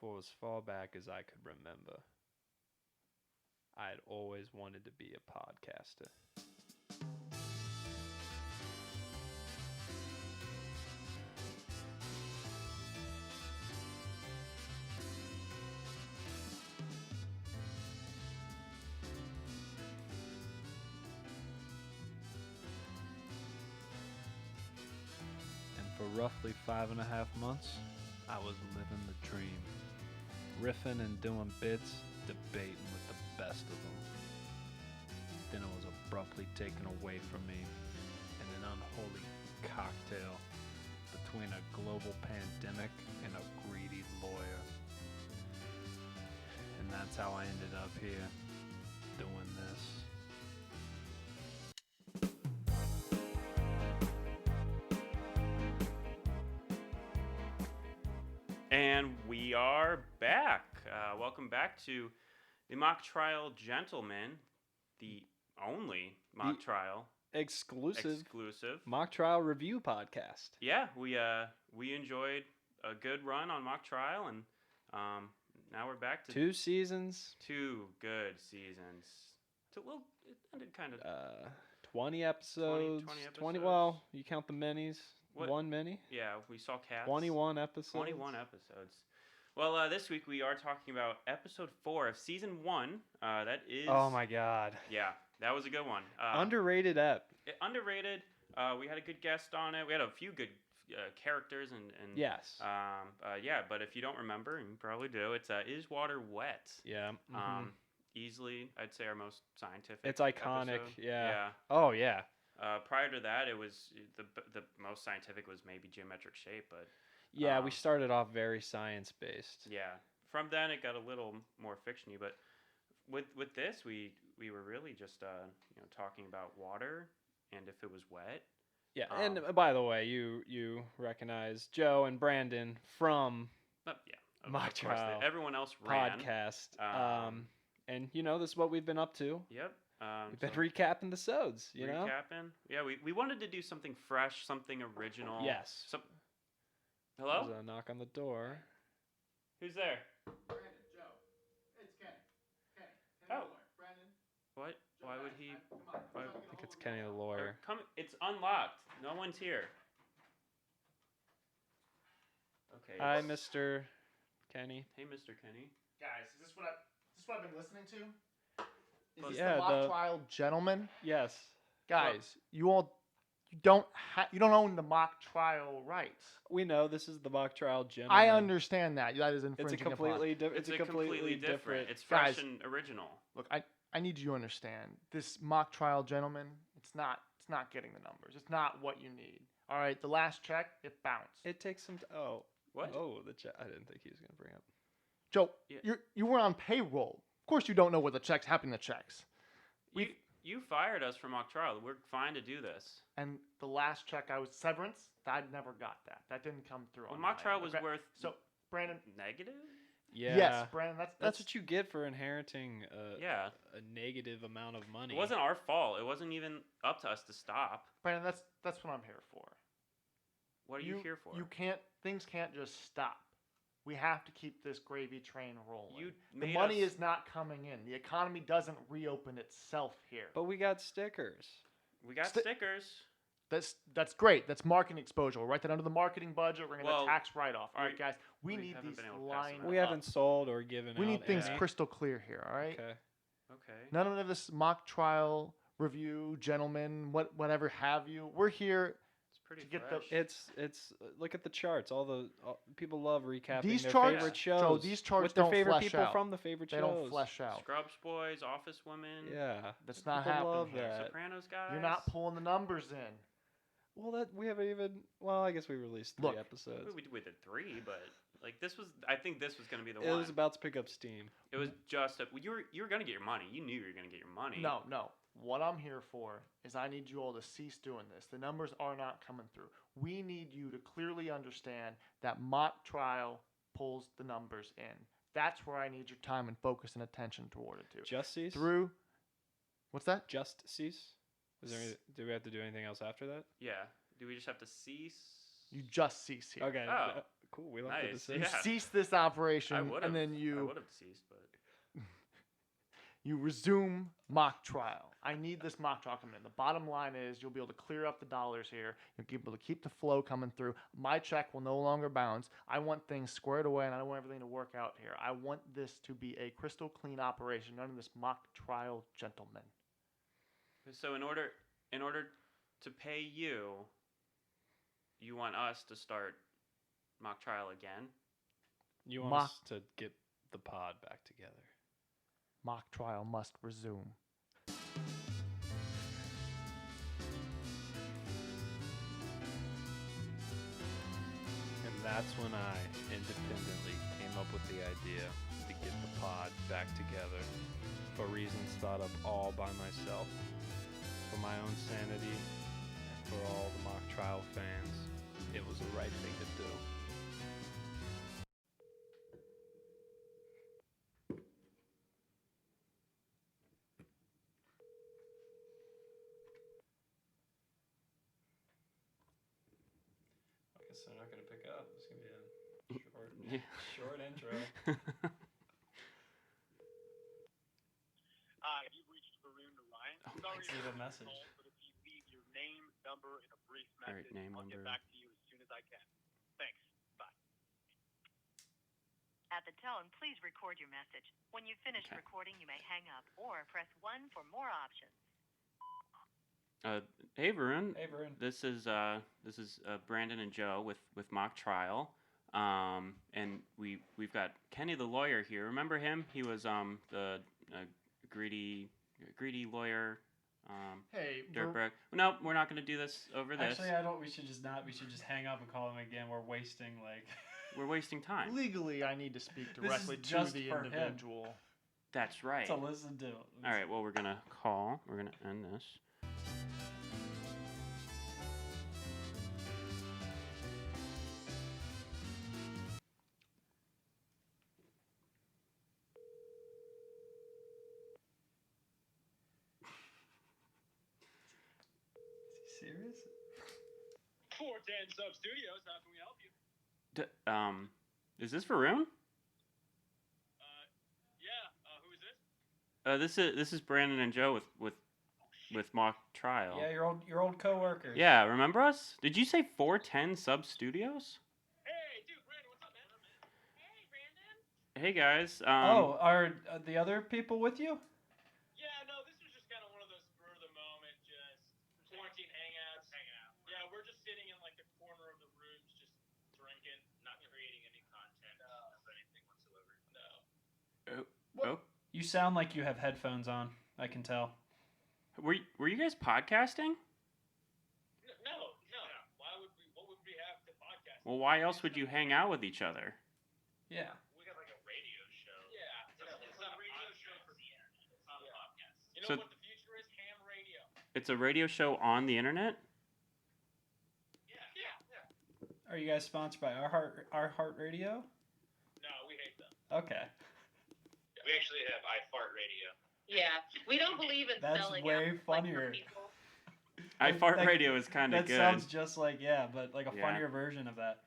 for as far back as I could remember, I had always wanted to be a podcaster. And for roughly 5.5 months, I was living the dream. Riffing and doing bits, debating with the best of them. Then it was abruptly taken away from me in an unholy cocktail between a global pandemic and a greedy lawyer. And that's how I ended up here, doing this. And we are back. Welcome back to the Mock Trial Gentlemen, the only mock trial Exclusive exclusive. mock trial review podcast. Yeah, we enjoyed a good run on Mock Trial, and now we're back to 2 seasons, 2 good seasons. It ended kind of 20 episodes. 20 20, episodes. well, you count the minis. What? One mini. Yeah, we saw cats. 21 episodes. 21 episodes. Well, this week we are talking about episode 4 of season 1. That is. Oh my god. Yeah, that was a good one. Underrated ep. Underrated. We had a good guest on it. We had a few good characters and. Yes. Yeah, but if you don't remember, and you probably do, it's Is Water Wet? Yeah. Mm-hmm. Easily, I'd say our most scientific. It's iconic. Episode. Yeah. Oh yeah. Prior to that, it was the most scientific was maybe geometric shape, but. Yeah, we started off very science-based. Yeah. From then, it got a little more fictiony, but with this, we were really just talking about water and if it was wet. Yeah, and by the way, you recognize Joe and Brandon from Mock of course, Trial everyone else ran. podcast. And this is what we've been up to. Yep. We've been recapping the sods, you know? Recapping. Yeah, we wanted to do something fresh, something original. Yes. Hello? There's a knock on the door. Who's there? Brandon, Joe, it's Kenny. Kenny Oh. the lawyer. Brandon. What? Joe, Why guys, would he? come on. why- I think it's Kenny the lawyer. Come. It's unlocked. No one's here. Okay. Hi, Mr. Kenny. Hey, Mr. Kenny. Guys, is this what I've been listening to? Is this Yeah, the mock the- trial gentlemen? Yes. Guys, you don't own the mock trial rights. We know this is the mock trial gentleman. I understand that. That is It's infringing a completely upon. different. It's a completely different. It's Guys. fresh and original. Look, I need you to understand. This mock trial gentleman, it's not getting the numbers. It's not what you need. All right, the last check, it bounced. It takes some. What? Oh, I didn't think he was gonna bring up. Joe, Yeah. you were on payroll. Of course you don't know what the checks happen to checks. You fired us from mock trial. We're fine to do this. And the last check I was severance, I never got that. That didn't come through. Well, on mock my trial end. was Okay, worth So, Brandon. negative. Yeah. Yes, Brandon. That's what you get for inheriting Yeah. a negative amount of money. It wasn't our fault. It wasn't even up to us to stop. Brandon. That's what I'm here for. What are you here for? Things can't just stop. We have to keep this gravy train rolling. You the made money us- is not coming in. The economy doesn't reopen itself here. But we got stickers. We got Sti- stickers. That's great. That's marketing exposure. We'll write that under the marketing budget. We're gonna Well, tax write-off. All right, we- guys. We we need haven't these been able to pass lines. them We up. haven't sold or given We out need things any. crystal clear here. All right. Okay. Okay. None of this mock trial review, gentlemen, whatever have you. We're here. It's pretty to get fresh. It's look at the charts. All people love recapping These their charts- favorite Joe, shows. these charts with their don't favorite flesh people out. from the favorite They shows. don't flesh out. Scrubs boys, Office women. Yeah. That's not People happening love here. that. Sopranos guys. You're not pulling the numbers in. Well, that we haven't even. Well, I guess we released 3 Look, episodes. We did 3, but like this was. I think this was gonna be the It one. was about to pick up steam. It was just you were gonna get your money. You knew you were gonna get your money. No. What I'm here for is I need you all to cease doing this. The numbers are not coming through. We need you to clearly understand that mock trial pulls the numbers in. That's where I need your time and focus and attention toward it to. Just cease. Through. What's that? Just cease. Do we have to do anything else after that? Yeah. Do we just have to cease? You just cease here. Okay. Oh. cool. We left the Nice, decision. You yeah. cease this I operation, would have. and then I you would have ceased, but you resume mock trial. I need this mock trial coming in. The bottom line is you'll be able to clear up the dollars here. You'll be able to keep the flow coming through. My check will no longer bounce. I want things squared away, and I don't want everything to work out here. I want this to be a crystal clean operation. None of this mock trial, gentlemen. so in order to pay you, you want us to start mock trial again? You want Mock- us to get the pod back together. Mock trial must resume. And that's when I independently came up with the idea to get the pod back together for reasons thought up all by myself, for my own sanity, and for all the mock trial fans. It was the right thing to do. I guess they're not gonna pick up. It's gonna be a Yeah. short intro. You've reached Varun Ryan. Oh, Sorry let's leave a for the message. call, but if you leave your name, number, and a brief All right, message, name, I'll number. get back to you as soon as I can. Thanks. Bye. At the tone, please record your message. When you've finished Okay. recording, you may hang up or press 1 for more options. Hey Varun. Hey, Varun. This is Brandon and Joe with mock trial, and we've got Kenny the lawyer here. Remember him? He was the greedy lawyer. Hey, Dirtbag. No, we're not going to do this over this. Actually, I don't. We should just not. We should just hang up and call him again. We're wasting like. We're wasting time. legally, I need to speak is directly to just the for him. individual. That's right. To listen to. All right. Well, we're gonna call. We're gonna end this. Is he serious? 410 Sub Studios, how can we help you? Is this Varun? Yeah, who is this? This is Brandon and Joe with mock trial. Yeah, your old coworker. Yeah, remember us? Did you say 410 Sub Studios? Hey, dude, Brandon, what's up, man? Hey, Brandon. Hey guys. Oh, are the other people with you? Yeah, no, this was just kind of one of those spur of the moment, just quarantine hangouts. Hanging out. Yeah, we're just sitting in like the corner of the rooms, just drinking, not creating any content of anything whatsoever. No. Oh, You sound like you have headphones on. I can tell. were you guys podcasting? No. Why would we? What would we have to podcast? Well, why else would you hang out with each other? Yeah. We got like a radio show. Yeah, it's not a radio show for the internet. It's not a podcast. You know So- what the future is? Ham radio. It's a radio show on the internet? Yeah. Are you guys sponsored by Our Heart Radio? No, we hate them. Okay. We actually have iFart Radio. Yeah, we don't believe in That's selling way out, like, funnier. for people. I Fart That- Radio is kind of That good. sounds just like but like a Yeah. funnier version of that.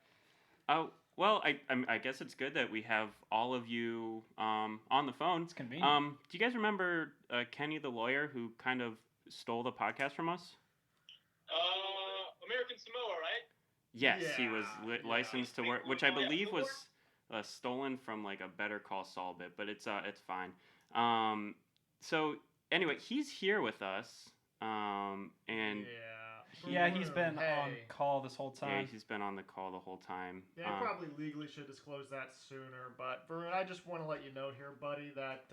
Oh, well, I guess it's good that we have all of you on the phone. It's convenient. Do you guys remember Kenny the lawyer who kind of stole the podcast from us? American Samoa, right? Yes, he was Yeah, licensed to work, which I believe was stolen from like a Better Call Saul bit, but it's fine. So anyway, he's here with us, and Yeah, he's been on Hey. call this whole yeah, time. he's been on the call the whole time. Yeah, I probably legally should disclose that sooner, but Varun, I just want to let you know here, buddy, that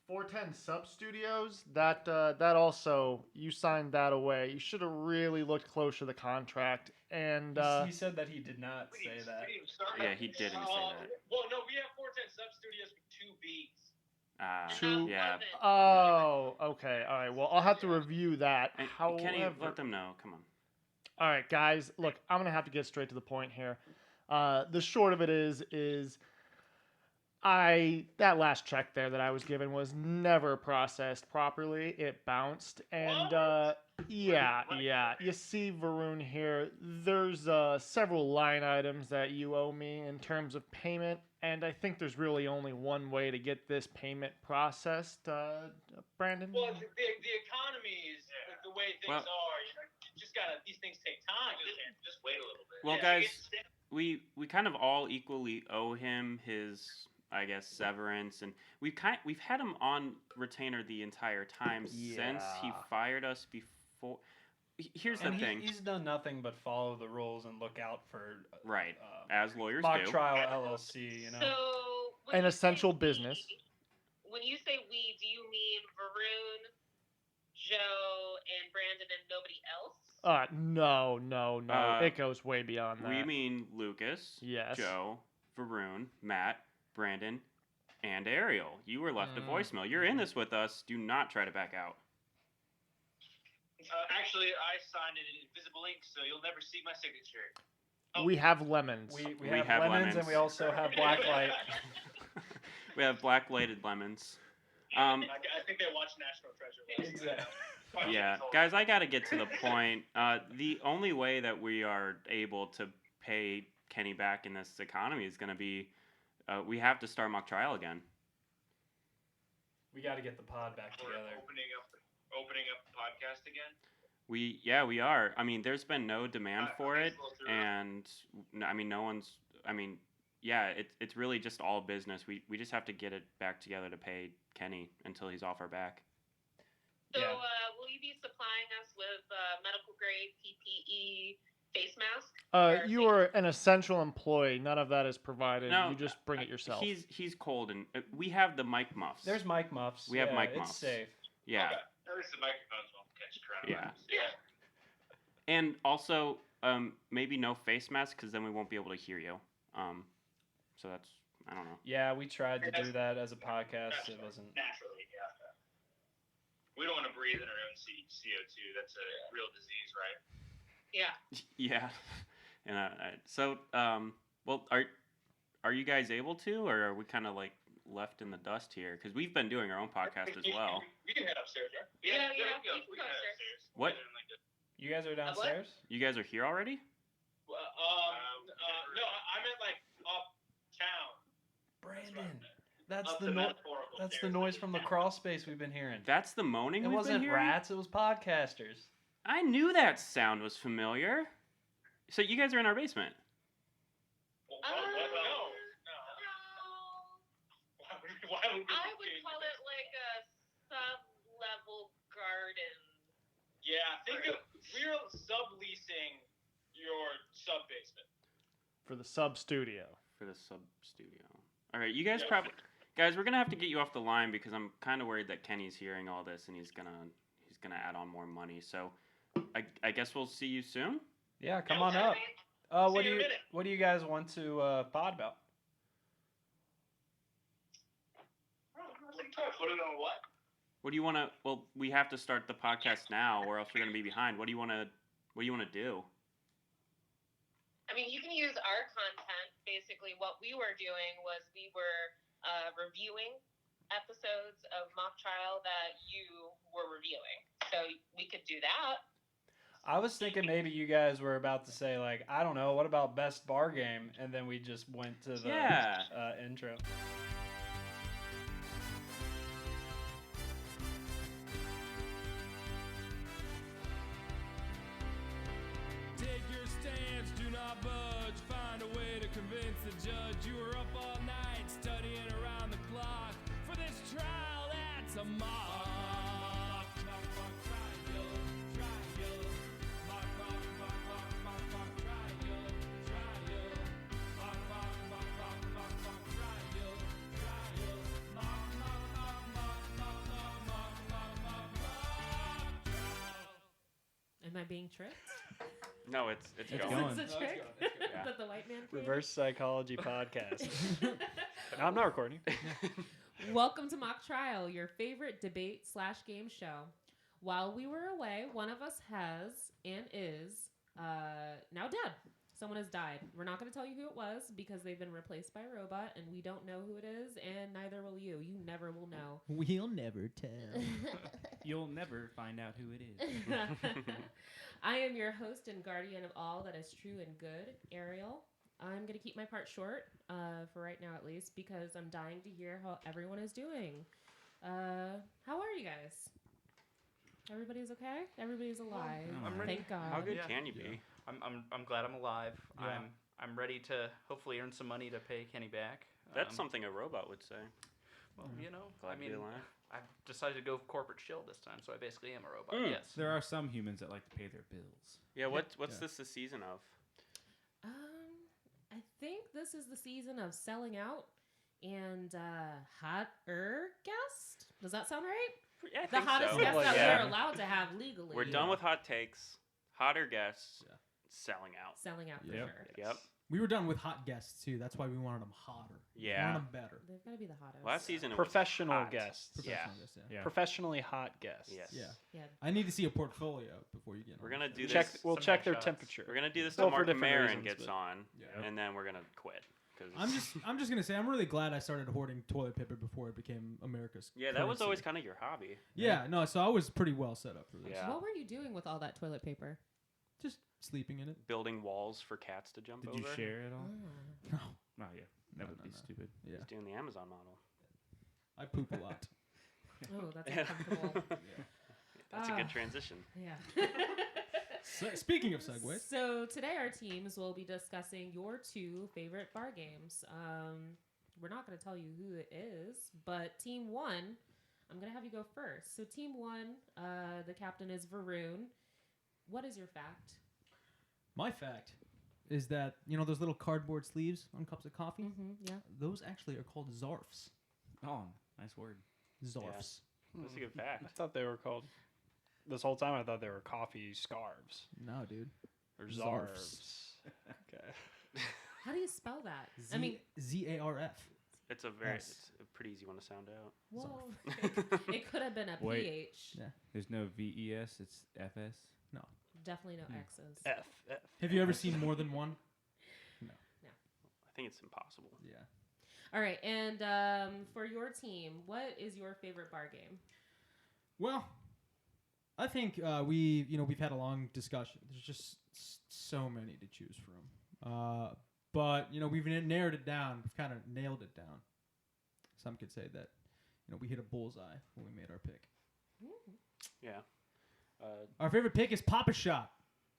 410 Sub Studios, that also, you signed that away. You should have really looked closer to the contract, and He said that he did not say that. Yeah, he didn't say that. Well, no, we have 410 Sub Studios with 2 B's. Two- Yeah. oh, okay, all right. Well, I'll have to review that. And However, Kenny, let them know. Come on. all right, guys, look, I'm gonna have to get straight to the point here. The short of it is that last check there that I was given was never processed properly. It bounced, and Yeah, yeah. You see, Varun here, there's several line items that you owe me in terms of payment, and I think there's really only one way to get this payment processed, Brandon. Well, the economy is the way things Well- are. You just gotta. These things take time. Just wait a little bit. Well, Yeah, guys, we kind of all equally owe him his, I guess, severance, and we've had him on retainer the entire time since he Yeah. fired us before. Here's the And thing, he's done nothing but follow the rules and look out for right? As lawyers Mock do. Trial LLC. You know. So when An you say essential we- business. When you say we, do you mean Varun, Joe, and Brandon, and nobody else? No. It goes way beyond that. We mean Lucas, Yes. Joe, Varun, Matt, Brandon, and Ariel. You were left a voicemail. You're in this with us. Do not try to back out. Actually, I signed it in invisible ink, so you'll never see my signature. We have lemons. We We have, have lemons, and we lemons. also have blacklight. We have black lighted lemons. I think they watched National Treasure last night. Exactly. Yeah, guys, I gotta get to the point. The only way that we are able to pay Kenny back in this economy is gonna be, we have to start mock trial again. We got to get the pod back We're together. opening up the podcast again. We are. I mean, there's been no demand for Okay, it, slow through. and I mean, no one's. I mean, yeah, it's really just all business. We just have to get it back together to pay Kenny until he's off our back. So Yeah. will you be supplying us with medical grade PPE face mask? You are an essential employee. None of that is provided. No, You just bring it yourself. He's cold, and we have the mic muffs. There's mic muffs. We have yeah, mic it's muffs. safe. Yeah. Okay. At least the microphones won't catch coronavirus. Yeah. And also, maybe no face mask because then we won't be able to hear you. So that's, I don't know. Yeah, we tried to do that as a podcast. It wasn't. Naturally, yeah. We don't want to breathe in our own CO2. That's a real disease, right? Yeah. Yeah. And so, well, are you guys able to, or are we kind of like left in the dust here? Because we've been doing our own podcast as well. We can head upstairs, right? Yeah, there yeah, we go. we can go head upstairs. What? You guys are what? downstairs? You guys are here already? No, I meant like uptown. Brandon, that's Up the the no- metaphorical that's the stairs. noise from the crawl space we've been hearing. That's the moaning It we've wasn't been hearing? rats. It was podcasters. I knew that sound was familiar. So you guys are in our basement. No. No. Why would we I would change call it like a sub-level garden. Yeah, think of we're subleasing your sub basement. For the sub studio. For the sub studio. All right, you guys Yeah. probably, guys, we're gonna have to get you off the line because I'm kind of worried that Kenny's hearing all this and he's gonna add on more money. So, I guess we'll see you soon. Yeah, come Yeah, on okay. up. See you in a minute. What do you guys want to pod about? Put it on what? What do you want to? Well, we have to start the podcast now, or else we're gonna be behind. What do you want to? What do you want to do? I mean, you can use our content. Basically, what we were doing was we were reviewing episodes of Mock Trial that you were reviewing. So we could do that. I was thinking maybe you guys were about to say like, I don't know, what about best bar game? And then we just went to the Yeah. intro. Take your stance, do not budge. Find a way to convince the judge. You were up all night studying around the clock for this trial. That's a mock. Mock trial, trial. Mock trial, trial. Mock trial, trial. Am I being tricked? No, it's It's going. going. Is this a No, it's trick? Yeah. That the white man created? Reverse psychology podcast. No, I'm not recording. Welcome to Mock Trial, your favorite debate/game show. While we were away, one of us has and is now dead. Someone has died. We're not going to tell you who it was because they've been replaced by a robot, and we don't know who it is, and neither will you. You never will know. We'll never tell. You'll never find out who it is. I am your host and guardian of all that is true and good, Ariel. I'm going to keep my part short, for right now at least, because I'm dying to hear how everyone is doing. How are you guys? Everybody's okay? Everybody's alive. I'm ready. Thank God. How good Yeah. can you be? I'm glad I'm alive. Yeah. I'm ready to hopefully earn some money to pay Kenny back. That's something a robot would say. Well, you know, Glad to be alive. I've decided to go corporate shill this time, so I basically am a robot. Yes. There are some humans that like to pay their bills. Yeah, what's Yeah. this the season of? I think this is the season of selling out and hotter guest. Does that sound right? Yeah, I The think hottest so. guest Like, that yeah. we're allowed to have legally. We're done with hot takes. Hotter guests. Yeah. Selling out. selling out for Yep. sure. Yep. We were done with hot guests too. That's why we wanted them hotter. We Yeah. wanted them better. They've got to be the hottest. Last season it Professional was hot. guests. Yeah. Professional guests, yeah. Yeah. Professionally hot guests. Yes. Yeah. Yeah. I need to see a portfolio before you get on. We're gonna do Check. this. We'll Some check their headshots. temperature. We're gonna do this Still till for Mark different Maron reasons, gets but- on, Yeah. and then we're gonna quit. 'Cause I'm just gonna say I'm really glad I started hoarding toilet paper before it became America's. yeah, that was currency. always kind of your hobby. Yeah, no, so I was pretty well set up for this. Yeah. What were you doing with all that toilet paper? Just sleeping in it. Building walls for cats to jump Did over. you share it all? No. Oh yeah, that No, would no, be no. stupid. Yeah, He's doing the Amazon model. I poop a lot. Oh, that's uncomfortable. That's a Ah. good transition. Yeah. So, speaking of segues, So today our teams will be discussing your two favorite bar games. We're not going to tell you who it is, but Team 1, I'm going to have you go first. So Team 1, the captain is Varun. What is your fact? my fact is that those little cardboard sleeves on cups of coffee. Yeah. Those actually are called zarfs. Oh, nice word. Zarfs. That's a good I fact. thought they were called. This whole time I thought they were coffee scarves No, dude. or Zarfs. zarfs. Okay. How do you spell that? I mean, ZARF. It's a very, Yes. it's a pretty easy one to sound out. well, it could have been a Wait. PH. Yeah. There's no VES. It's FS. Definitely no X's. F. Have you ever seen more than one? I think it's impossible. Yeah. All right, and for your team, what is your favorite bar game? Well, I think we've had a long discussion. There's just so many to choose from. But we've narrowed it down. We've kind of nailed it down. Some could say that we hit a bullseye when we made our pick. Yeah. Our favorite pick is Papa Shot.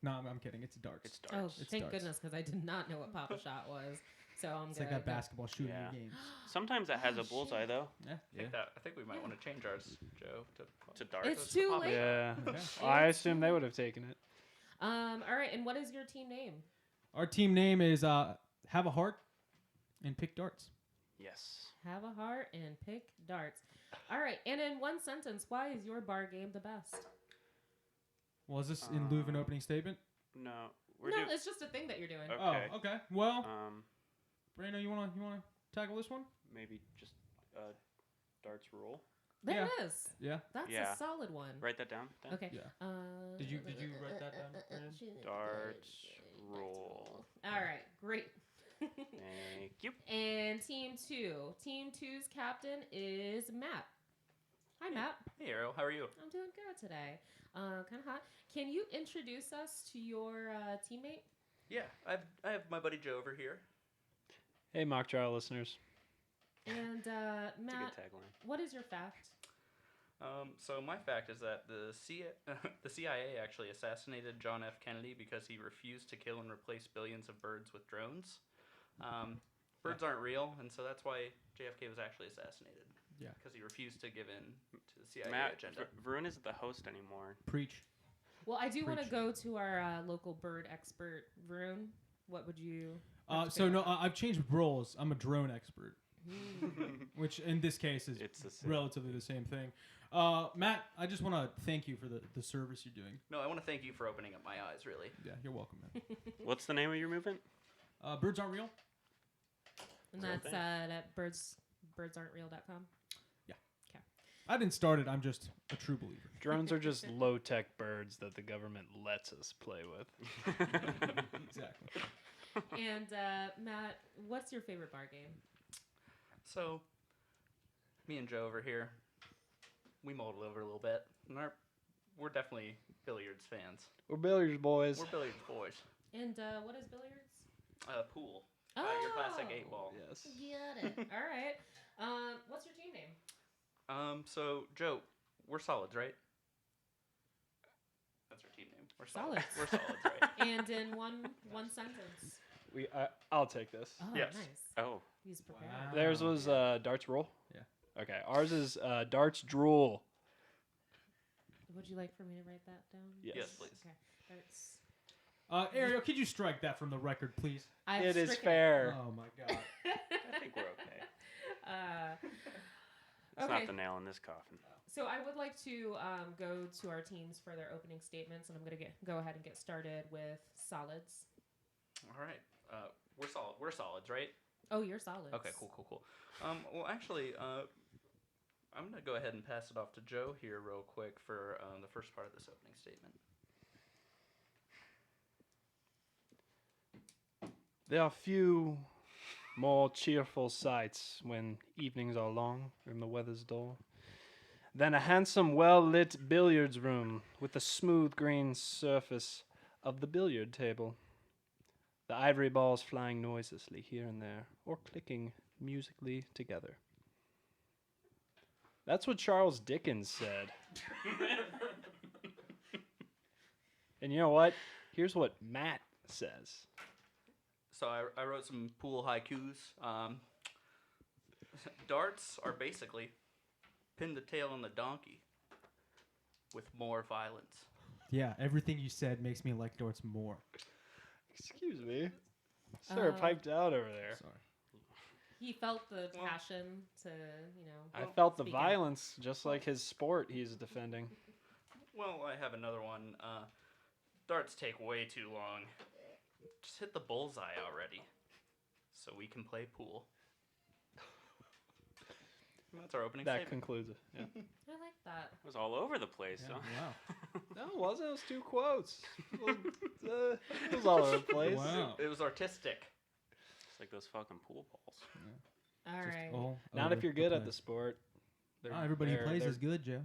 No, I'm kidding. It's darts. It's Oh, darts. It's thank darts. goodness, because I did not know what Papa Shot was. So I'm It's gonna like that go- basketball shooting Yeah. games. Sometimes it has Oh, a bullseye shit. though. Yeah. I think we might want to change ours, Joe. To darts. It's too Papa late. Yeah. Okay. Well, I assume they would have taken it. All right, and what is your team name? Our team name is Have a Heart and Pick Darts. Yes. Have a heart and pick darts. All right, and in one sentence, why is your bar game the best? Well, is this in lieu of an opening statement? No. We're No, doing. it's just a thing that you're doing. Okay. Oh, okay. Well, Um, Brando, you wanna tackle this one? maybe just darts rule. There yeah. it is. Yeah. That's Yeah. a solid one. Wait that down. Dan. Okay. Yeah. Uh, Did you write that down, Brandon? Darts rule. All right, great. Thank you. And Team 2. Team 2's captain is Matt. Hi, Matt. Hey, Ariel, how are you? I'm doing good today. Kind of hot. Can you introduce us to your teammate? Yeah, I have my buddy Joe over here. Hey, mock trial listeners. And It's a Matt, good tagline. what is your fact? So my fact is that the CIA actually assassinated John F. Kennedy because he refused to kill and replace billions of birds with drones. Birds aren't real, and so that's why JFK was actually assassinated. Yeah. Because he refused to give in to the CIA Matt, agenda. Varun isn't the host anymore. Preach. Well, I do want to Preach. go to our local bird expert, Varun. What would you? So no, I've changed roles. I'm a drone expert, Hmm. which in this case is It's the same. relatively the same thing. Matt, I just want to thank you for the service you're doing. No, I want to thank you for opening up my eyes, really. Yeah, you're welcome, man. What's the name of your movement? Birds aren't real. And Real that's thing. at birdsarentreal.com. Yeah. Okay. I didn't start it. I'm just a true believer. Drones are just low-tech birds that the government lets us play with. Exactly. And Matt, what's your favorite bar game? So, me and Joe over here, we mulled it over a little bit. And we're definitely billiards fans. We're billiards boys. We're billiards boys. And what is billiards? Pool. Oh, Your classic 8-ball. Yes. Got it. All right. What's your team name? So, Joe, we're solids, right? That's our team name. We're solids. Solids. We're solids, right? And in one sentence. I'll take this. Oh, Yes. nice. Oh. He's prepared. Wow. Theirs was darts roll? Yeah. Okay. Ours is darts drool. Would you like for me to write that down? Yes, please. Okay. That's. Ariel, could you strike that from the record, please? I've It is stricken fair. Oh my God. I think we're okay. It's Okay. not the nail in this coffin. So I would like to go to our teams for their opening statements, and I'm going to go ahead and get started with solids. All right. We're solid. We're solids, right? Oh, you're solids. Okay, cool. Well, actually, I'm going to go ahead and pass it off to Joe here real quick for the first part of this opening statement. There are few more cheerful sights when evenings are long and the weather's dull than a handsome, well-lit billiards room with the smooth green surface of the billiard table. The ivory balls flying noiselessly here and there, or clicking musically together. That's what Charles Dickens said. And you know what? Here's what Matt says. So I wrote some pool haikus. Darts are basically pin the tail on the donkey with more violence. Yeah, everything you said makes me like darts more. Excuse me. Sir, piped out over there. Sorry. He felt the passion to, you know. I felt the speak out. violence, just like his sport he's defending. Well, I have another one. Darts take way too long. Just hit the bullseye already, so we can play pool. That's our opening That statement. concludes it. Yeah. I like that. It was all over the place. Yeah, Huh? wow. No, it wasn't. It was 2 quotes. It was all over the place. Wow. It was artistic. It's like those fucking pool balls. All Just right. all Not over if you're the good at place. the sport. Not everybody who plays they're- is good, Joe.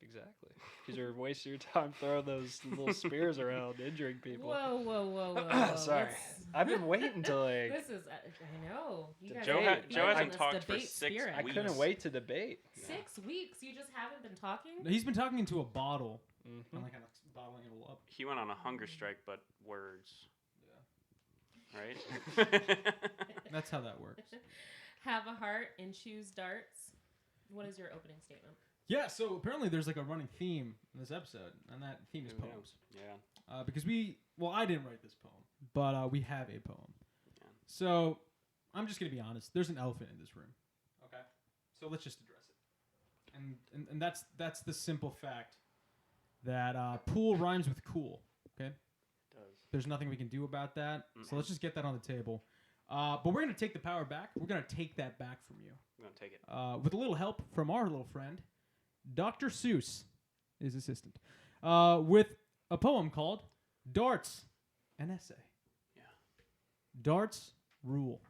Exactly. Because you're wasting your time throwing those little spears around, injuring people. Whoa. Sorry. Let's- I've been waiting to like. This is, I know. You guys Joe are ha- getting Joe on hasn't this talked for debate 6 spirit. I weeks. couldn't wait to debate. 6 weeks? You just haven't been talking? No, he's been talking into a bottle. Mm-hmm. I'm like kind of bottling it all up. He went on a hunger strike, but words. Yeah. Right? That's how that works. Have a heart and choose darts. What is your opening statement? Yeah, so apparently there's like a running theme in this episode, and that theme is Yeah. poems. Yeah. Because I didn't write this poem, but we have a poem. Yeah. So I'm just going to be honest. There's an elephant in this room. Okay? So let's just address it. And that's the simple fact that pool rhymes with cool. Okay? It does. There's nothing we can do about that. So Mm-mm. let's just get that on the table. But we're going to take the power back. We're going to take that back from you. I'm gonna take it. With a little help from our little friend, Dr. Seuss, his assistant, with a poem called Darts, an essay. Yeah. Darts rule.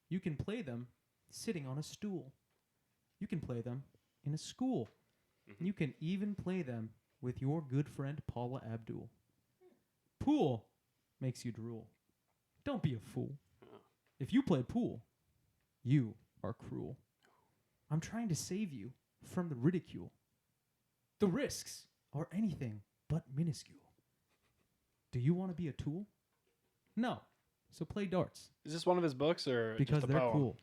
You can play them sitting on a stool. You can play them in a school. Mhm. You can even play them with your good friend Paula Abdul. Pool makes you drool. Don't be a fool. Oh. If you play pool, you are cruel. I'm trying to save you from the ridicule. The risks are anything but minuscule. Do you want to be a tool? No. So play darts Is this one of his books or because just a they're poem? cool.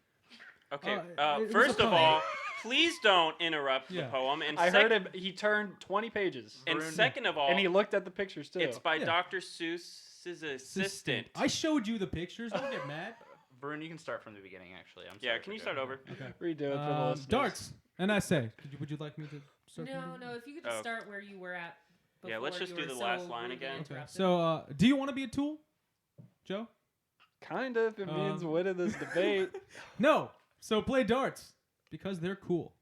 Okay. it was First a of poem. all, please don't interrupt Yeah. the poem. And I heard him. He turned 20 pages, And second of all, and he looked at the pictures too. it's by Yeah. Dr. Seuss's assistant. I showed you the pictures. Don't get mad. Varun, you can start from the beginning, actually. I'm Yeah, sorry can for you start doing over? Okay. Redo it for the listeners. Darts. An essay. Would you like me to start? No, from the- if you could just Oh. start where you were at before. Yeah, let's just you do were the so last line rudely again. Okay. interrupted. So, do you want to be a tool, Joe? Kind of. It means winning this debate. No. So play darts because they're cool.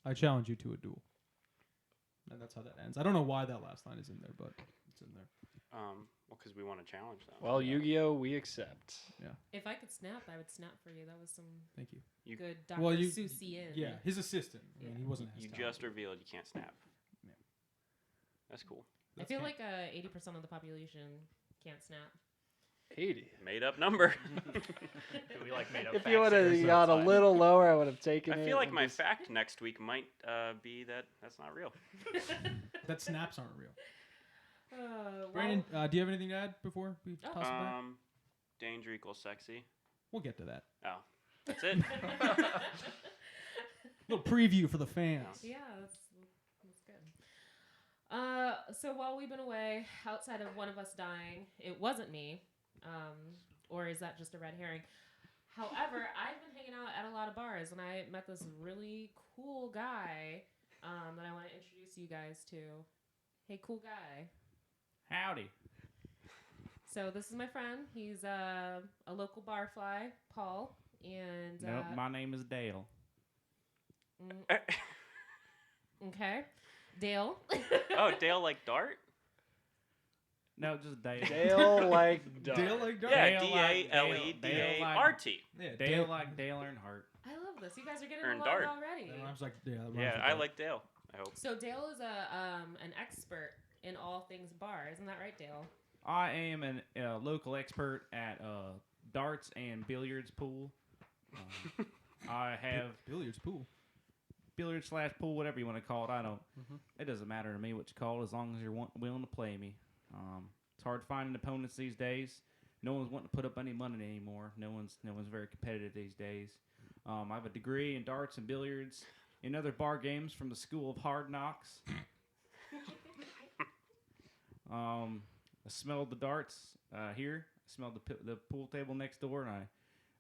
I challenge you to a duel. And that's how that ends. I don't know why that last line is in there, but it's in there. Well, because we want to challenge them. Well, Yu-Gi-Oh, we accept. Yeah. If I could snap, I would snap for you. That was some Thank you. good Dr. Well, you- Seussian. Yeah, his assistant. I mean, Yeah. he wasn't. You as just talented. revealed you can't snap. Yeah. That's cool. I feel like 80% of the population can't snap. 80. Made up number. We like made up If facts you would here, have so got it's a fine. little lower, I would have taken it. I feel like and my just- fact next week might be that's not real. That snaps aren't real. Well, Brandon, do you have anything to add before we toss it back? Danger equals sexy. We'll get to that. Oh, that's it. Little preview for the fans. yeah, that's good. So while we've been away, outside of one of us dying, it wasn't me. Or is that just a red herring? However, I've been hanging out at a lot of bars, and I met this really cool guy that I want to introduce you guys to. Hey, cool guy. Howdy. So this is my friend. He's a local barfly, Paul, and Nope, my name is Dale. Okay, Dale. Oh, Dale like Dart? No, just Dale. Dale like Dart. Dale like Dart? Yeah, Dale like- D-A-L-E-D-A-R-T. Yeah, Dale like Dale Earnhardt. I love this. You guys are getting Earn along Dart. already. I was like, yeah, that rhymes Yeah, with I Dart. like Dale. I hope. So Dale is an expert in all things bar. Isn't that right, Dale? I am a local expert at darts and billiards pool. I have billiards pool. Billiards / pool, whatever you want to call it. I don't. It doesn't matter to me what you call it, as long as you're willing to play me. It's hard finding opponents these days. No one's wanting to put up any money anymore. No one's very competitive these days. I have a degree in darts and billiards and other bar games from the School of Hard Knocks. I smelled the darts here. I smelled the pool table next door,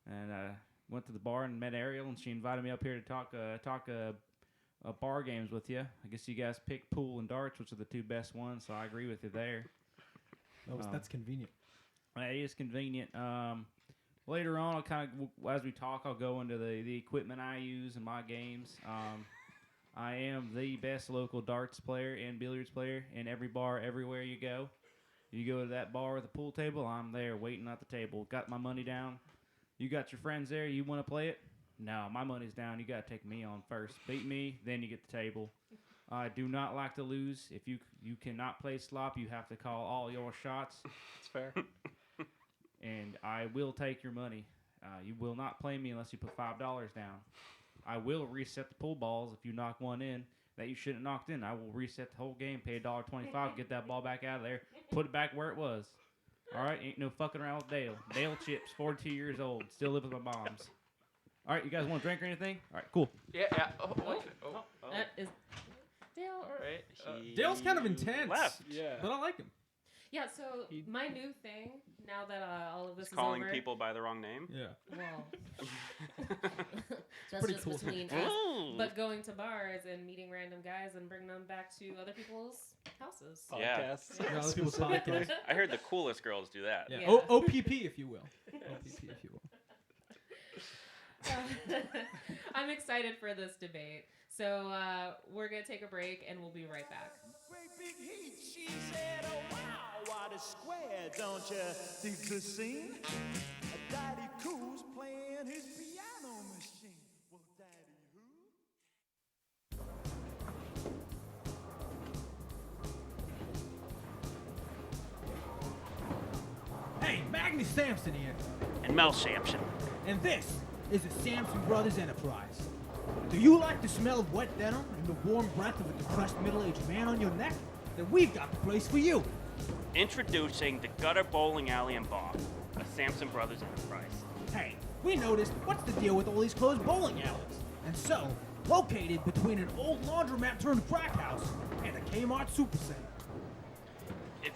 and I went to the bar and met Ariel, and she invited me up here to talk bar games with you. I guess you guys picked pool and darts, which are the two best ones, so I agree with you there. That's convenient. It is convenient. Later on, I'll as we talk, I'll go into the equipment I use in my games. I am the best local darts player and billiards player in every bar, everywhere you go. You go to that bar with a pool table, I'm there waiting at the table. Got my money down. You got your friends there, you want to play it? No, my money's down. You got to take me on first. Beat me, then you get the table. I do not like to lose. If you cannot play slop, you have to call all your shots. That's fair. And I will take your money. You will not play me unless you put $5 down. I will reset the pool balls if you knock one in that you shouldn't have knocked in. I will reset the whole game, pay $1.25, get that ball back out of there, put it back where it was. All right, ain't no fucking around with Dale. Dale Chips, 42 years old, still live with my moms. All right, you guys want a drink or anything? All right, cool. Yeah. Oh. That is Dale. All right. Dale's kind of intense. Left. Yeah. But I like him. Yeah. So my new thing now that all of this He's calling is over. people by the wrong name. Yeah. Well, that's Pretty just cool. between us. But going to bars and meeting random guys and bringing them back to other people's houses. Yeah. Podcasts. Yeah, other people's specifically. podcasts. I heard the coolest girls do that. Yeah. Yeah. OPP, if you will. OPP, if you will. I'm excited for this debate. So we're going to take a break and we'll be right back. Great big heat, she said, oh wow, what a square, don't you think the scene? Daddy Cool's playing his piano machine. Well, Daddy who? Hey, Magnus Sampson here, And Mel Sampson. and this is the Sampson Brothers Enterprise. Do you like the smell of wet denim and the warm breath of a depressed middle-aged man on your neck? Then we've got the place for you. Introducing the Gutter Bowling Alley and Bar, a Sampson Brothers Enterprise. Hey, we noticed what's the deal with all these closed bowling alleys? And so, located between an old laundromat turned crack house and a Kmart supercenter.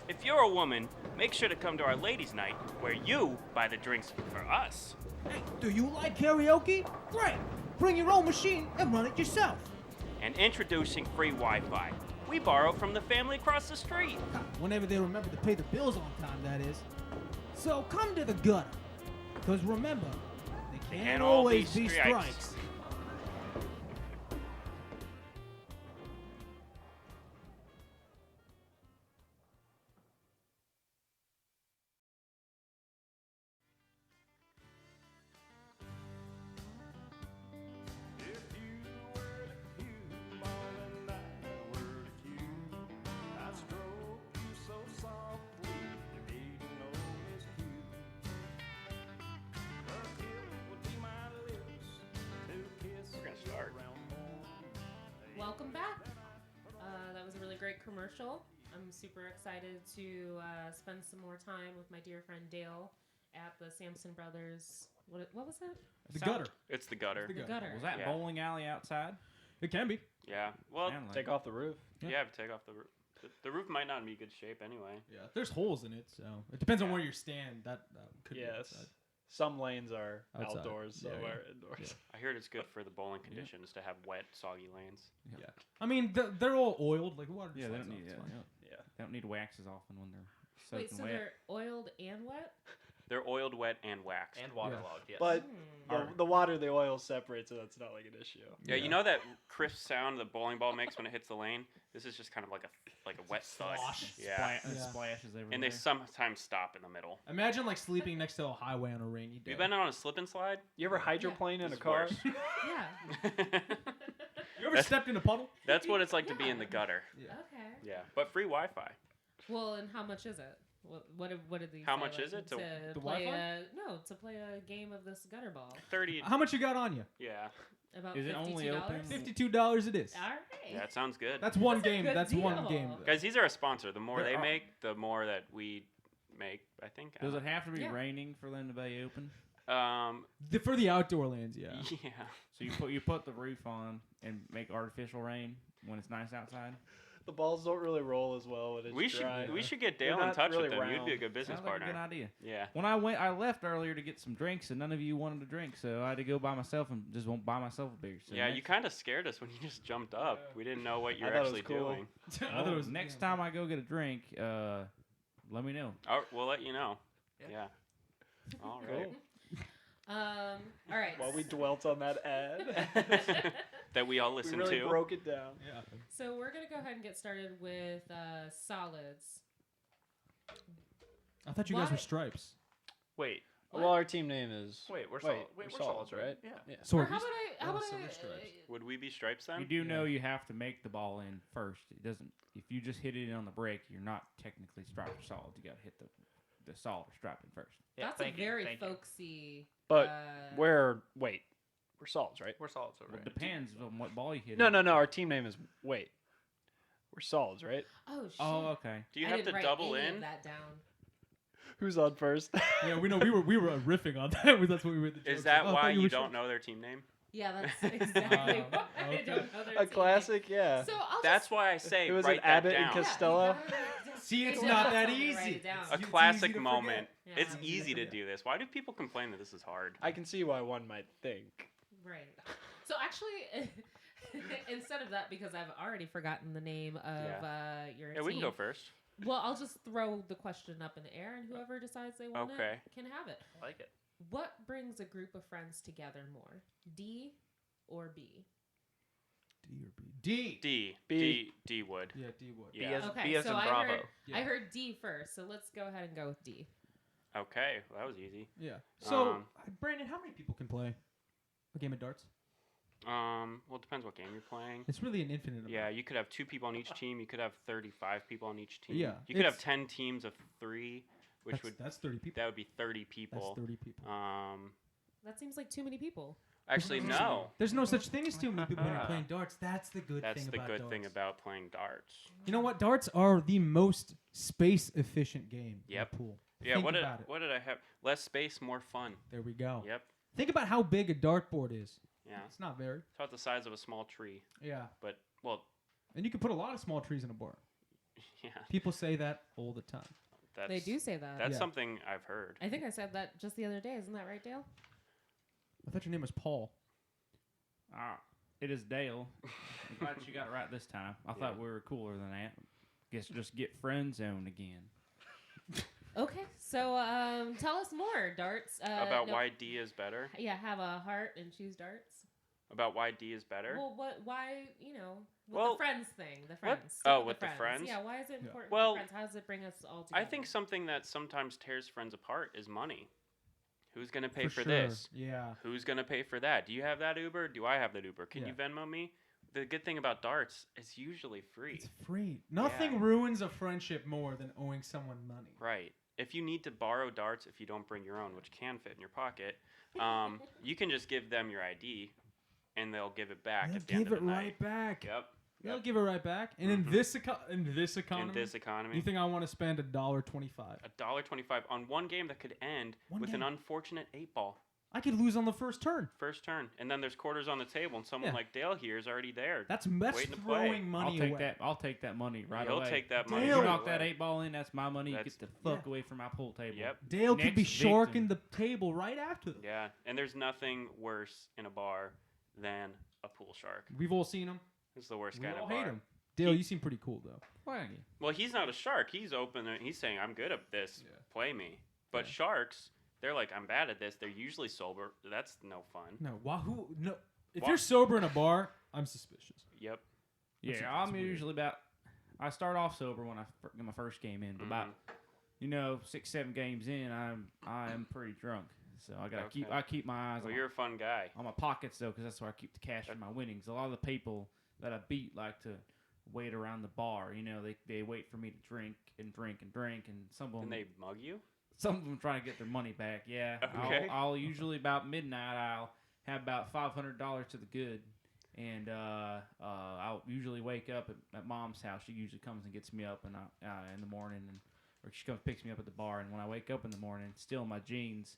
If you're a woman, make sure to come to our ladies' night where you buy the drinks for us. Hey, do you like karaoke? Great! Bring your own machine and run it yourself. And introducing free Wi-Fi. We borrow from the family across the street. Whenever they remember to pay the bills on time, that is. So come to the gutter. Because remember, they can't Can't all always be be strikes. strikes. welcome back. That was a really great commercial. I'm super excited to spend some more time with my dear friend Dale at the Sampson Brothers. What was it? The gutter. It's the gutter. The gutter. Was that Yeah. bowling alley outside? It can be. Yeah. Well, Sound like Take it. off the roof. yeah, take off the roof. The roof might not be good shape anyway. Yeah, there's holes in it, so it depends on where you stand. That could be Yes. outside. Some lanes are Outside. outdoors, some Yeah, are indoors. Yeah. I heard it's good for the bowling conditions to have wet, soggy lanes. Yeah. I mean, they're all oiled. Like water. Yeah, Just they slides don't off, need it's that. fine. Yeah. They don't need wax as often when they're soaking Wait, so wet. they're oiled and wet? They're oiled, wet, and waxed. And waterlogged, yes. But Hmm. the water, the oil separates, so that's not like an issue. Yeah, you know that crisp sound the bowling ball makes when it hits the lane? This is just kind of like a wet thud. Yeah. It splashes everywhere. And they sometimes stop in the middle. Imagine like sleeping next to a highway on a rainy day. You been on a slip and slide? You ever hydroplane in This a is car? worse. Yeah. You ever stepped in a puddle? That's what it's like to be in the gutter. Yeah. Okay. Yeah, but free Wi-Fi. Well, and how much is it? What did these? How say, much like, is it to The play Wi-Fi? to play a game of this gutter ball? 30. How much you got on you? Yeah. About Is it only $52? open? $52 it is. All right. Yeah, it sounds good. That's one That's a game. good That's one deal. game. though. Guys, these are a sponsor. The more There they are- make, the more that we make, I think. Does it have to be Yeah. raining for them to be open? For the outdoor lands, yeah. Yeah. So you put the roof on and make artificial rain when it's nice outside. The balls don't really roll as well when it's We dry. should get They're Dale in not touch really with them. You'd be a round. good business Sounds like partner. a good idea. Yeah. When I left earlier to get some drinks, and none of you wanted to drink, so I had to go by myself and just won't buy myself a beer. So Yeah, next, you kind of scared us when you just jumped up. We didn't know what you I were thought it was actually cool. doing. I thought it was- next yeah. time I go get a drink, let me know. Oh, we'll let you know. Yeah. Yeah. All right. Cool. All right. While we dwelt on that ad, That we all we listened really to. broke it down. Yeah. So we're gonna go ahead and get started with solids. I thought you guys Why- were stripes. Wait, What? Well, our team name is. wait, we're we're solids, right? right? Yeah. Or Sword. how about I? How Oh, about silver I? stripes. Would we be stripes then? You do know you have to make the ball in first. It doesn't. If you just hit it on the break, you're not technically striped or solid. You got to hit the solid or stripe in first. Yeah, That's a thank you, very thank you. folksy. But uh, we're solids, right? We're solids over Well, here. it depends on what ball you hit. No, it. no, no. Our team name is Wait. We're solids, right? Oh shit. Oh, okay. Do you I have didn't to write double any in? Of that down. Who's on first? Yeah, we know we were riffing on that. That's what we were. The Is jokes. that Oh, I why thought you were don't stripes. know their team name? Yeah, that's exactly why I okay. don't know their A team classic, yeah. name. So I'll That's just, why I say It was write an that Abbott and down. Costello. See, it's It not does that tell me to write easy. it down. A It's easy classic to forget. moment. Yeah. It's Easy to easy to forget. do this. Why do people complain that this is hard? I can see why one might think. Right. So actually, instead of that, because I've already forgotten the name of your Yeah, team. we can go first. Well, I'll just throw the question up in the air, and whoever decides they want Okay. it can have it. I like it. What brings a group of friends together more, D or B? D or B? D. D. B. D would. Yeah, D would. Yeah. B as, Okay, B as so in I Bravo. heard, Yeah. I heard D first, so let's go ahead and go with D. Okay, well, that was easy. Yeah. So, Um, Brandon, how many people can play a game of darts? Well, it depends what game you're playing. It's really an infinite amount. Yeah, you could have 2 people on each team. You could have 35 people on each team. Yeah, You could have it's- 10 teams of 3, which That's 30 people. that would be 30 That's people. 30 people. That seems like too many people. Actually, no. There's no such thing as too many people when you're playing darts. That's the good That's thing the about good darts. thing about playing darts. You know what? Darts are the most space efficient game Yep. in the pool. Yeah, Think what did about it. what did I have? Less space, more fun. There we go. Yep. Think about how big a dartboard is. Yeah. It's not very. It's about the size of a small tree. Yeah. But well, And you can put a lot of small trees in a bar. yeah. People say that all the time. That's They do say that. That's Yeah. something I've heard. I think I said that just the other day. Isn't that right, Dale? I thought your name was Paul. It is Dale. I'm glad you got it right this time. I thought we were cooler than that. Guess just get friend zone again. Okay, so tell us more, darts. About no- why D is better? Yeah, have a heart and choose darts. About why D is better? Well, why, with Well, the friends thing, the what? friends. Stick Oh, with the friends? Yeah, why is it important Well, for friends? How does it bring us all together? I think something that sometimes tears friends apart is money. Who's going to pay for sure. this? Yeah. Who's going to pay for that? Do you have that Uber? Do I have that Uber? Can you Yeah. Venmo me? The good thing about darts, it's usually free. It's free. Nothing ruins a friendship more than owing someone money. Right. If you need to borrow darts, if you don't bring your own, which can fit in your pocket, you can just give them your ID and they'll give it back They'll at the end give of it the right night. back. Yep. They'll give it right back. And in this economy, you think I want to spend $1.25? $1.25 on one game that could end with an unfortunate 8-ball. I could lose on the first turn. First turn, and then there's quarters on the table, and someone like Dale here is already there. That's waiting to play. throwing money away. I'll take that money right He'll away. take that money. You knock that 8-ball in, that's my money. That's- Get the fuck away from my pool table. Yep. Dale could be Next sharking the table right after them. Yeah, and there's nothing worse in a bar than a pool shark. We've all seen him. It's the worst We kind all of bar. hate him. Dale, you seem pretty cool though. Why? Well, he's not a shark. He's open. He's saying, "I'm good at this. Play me." But sharks, they're like, "I'm bad at this." They're usually sober. That's no fun. No, wahoo, no. If Wha- you're sober in a bar, I'm suspicious. Yep. Yeah, I'm usually about. I start off sober when I get my first game in, but about 6-7 games in, I am pretty drunk. So I gotta keep my eyes. Well, on you're a fun guy. On my pockets though, because that's where I keep the cash for my winnings. A lot of the people that I beat like to wait around the bar. You know, they wait for me to drink, and some of them. And they mug you? Some of them try to get their money back. Yeah. Okay. I'll usually about midnight. I'll have about $500 to the good, and I'll usually wake up at Mom's house. She usually comes and gets me up in the morning, or she comes picks me up at the bar. And when I wake up in the morning, still in my jeans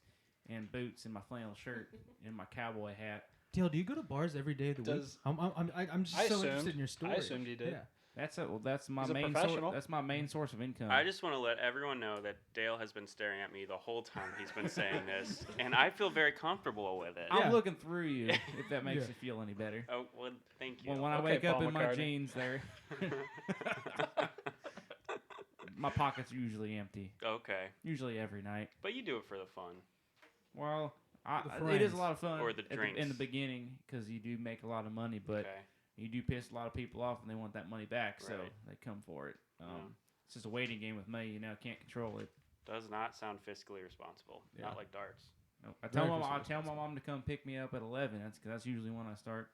and boots and my flannel shirt and my cowboy hat. Dale, do you go to bars every day of the week? I'm just so interested in your story. I assumed you did. Yeah. That's my main source. That's my main source of income. I just want to let everyone know that Dale has been staring at me the whole time he's been saying this, and I feel very comfortable with it. I'm looking through you, if that makes you feel any better. Oh, well, thank you. When I wake up in my jeans there, my pockets are usually empty. Okay. Usually every night. But you do it for the fun. Well, it is a lot of fun Or the drinks. in the beginning because you do make a lot of money, but you do piss a lot of people off and they want that money back, so they come for it. It's just a waiting game with me, can't control it. Does not sound fiscally responsible. Yeah. Not like darts. Nope. I tell my mom to come pick me up at 11. That's usually when I start,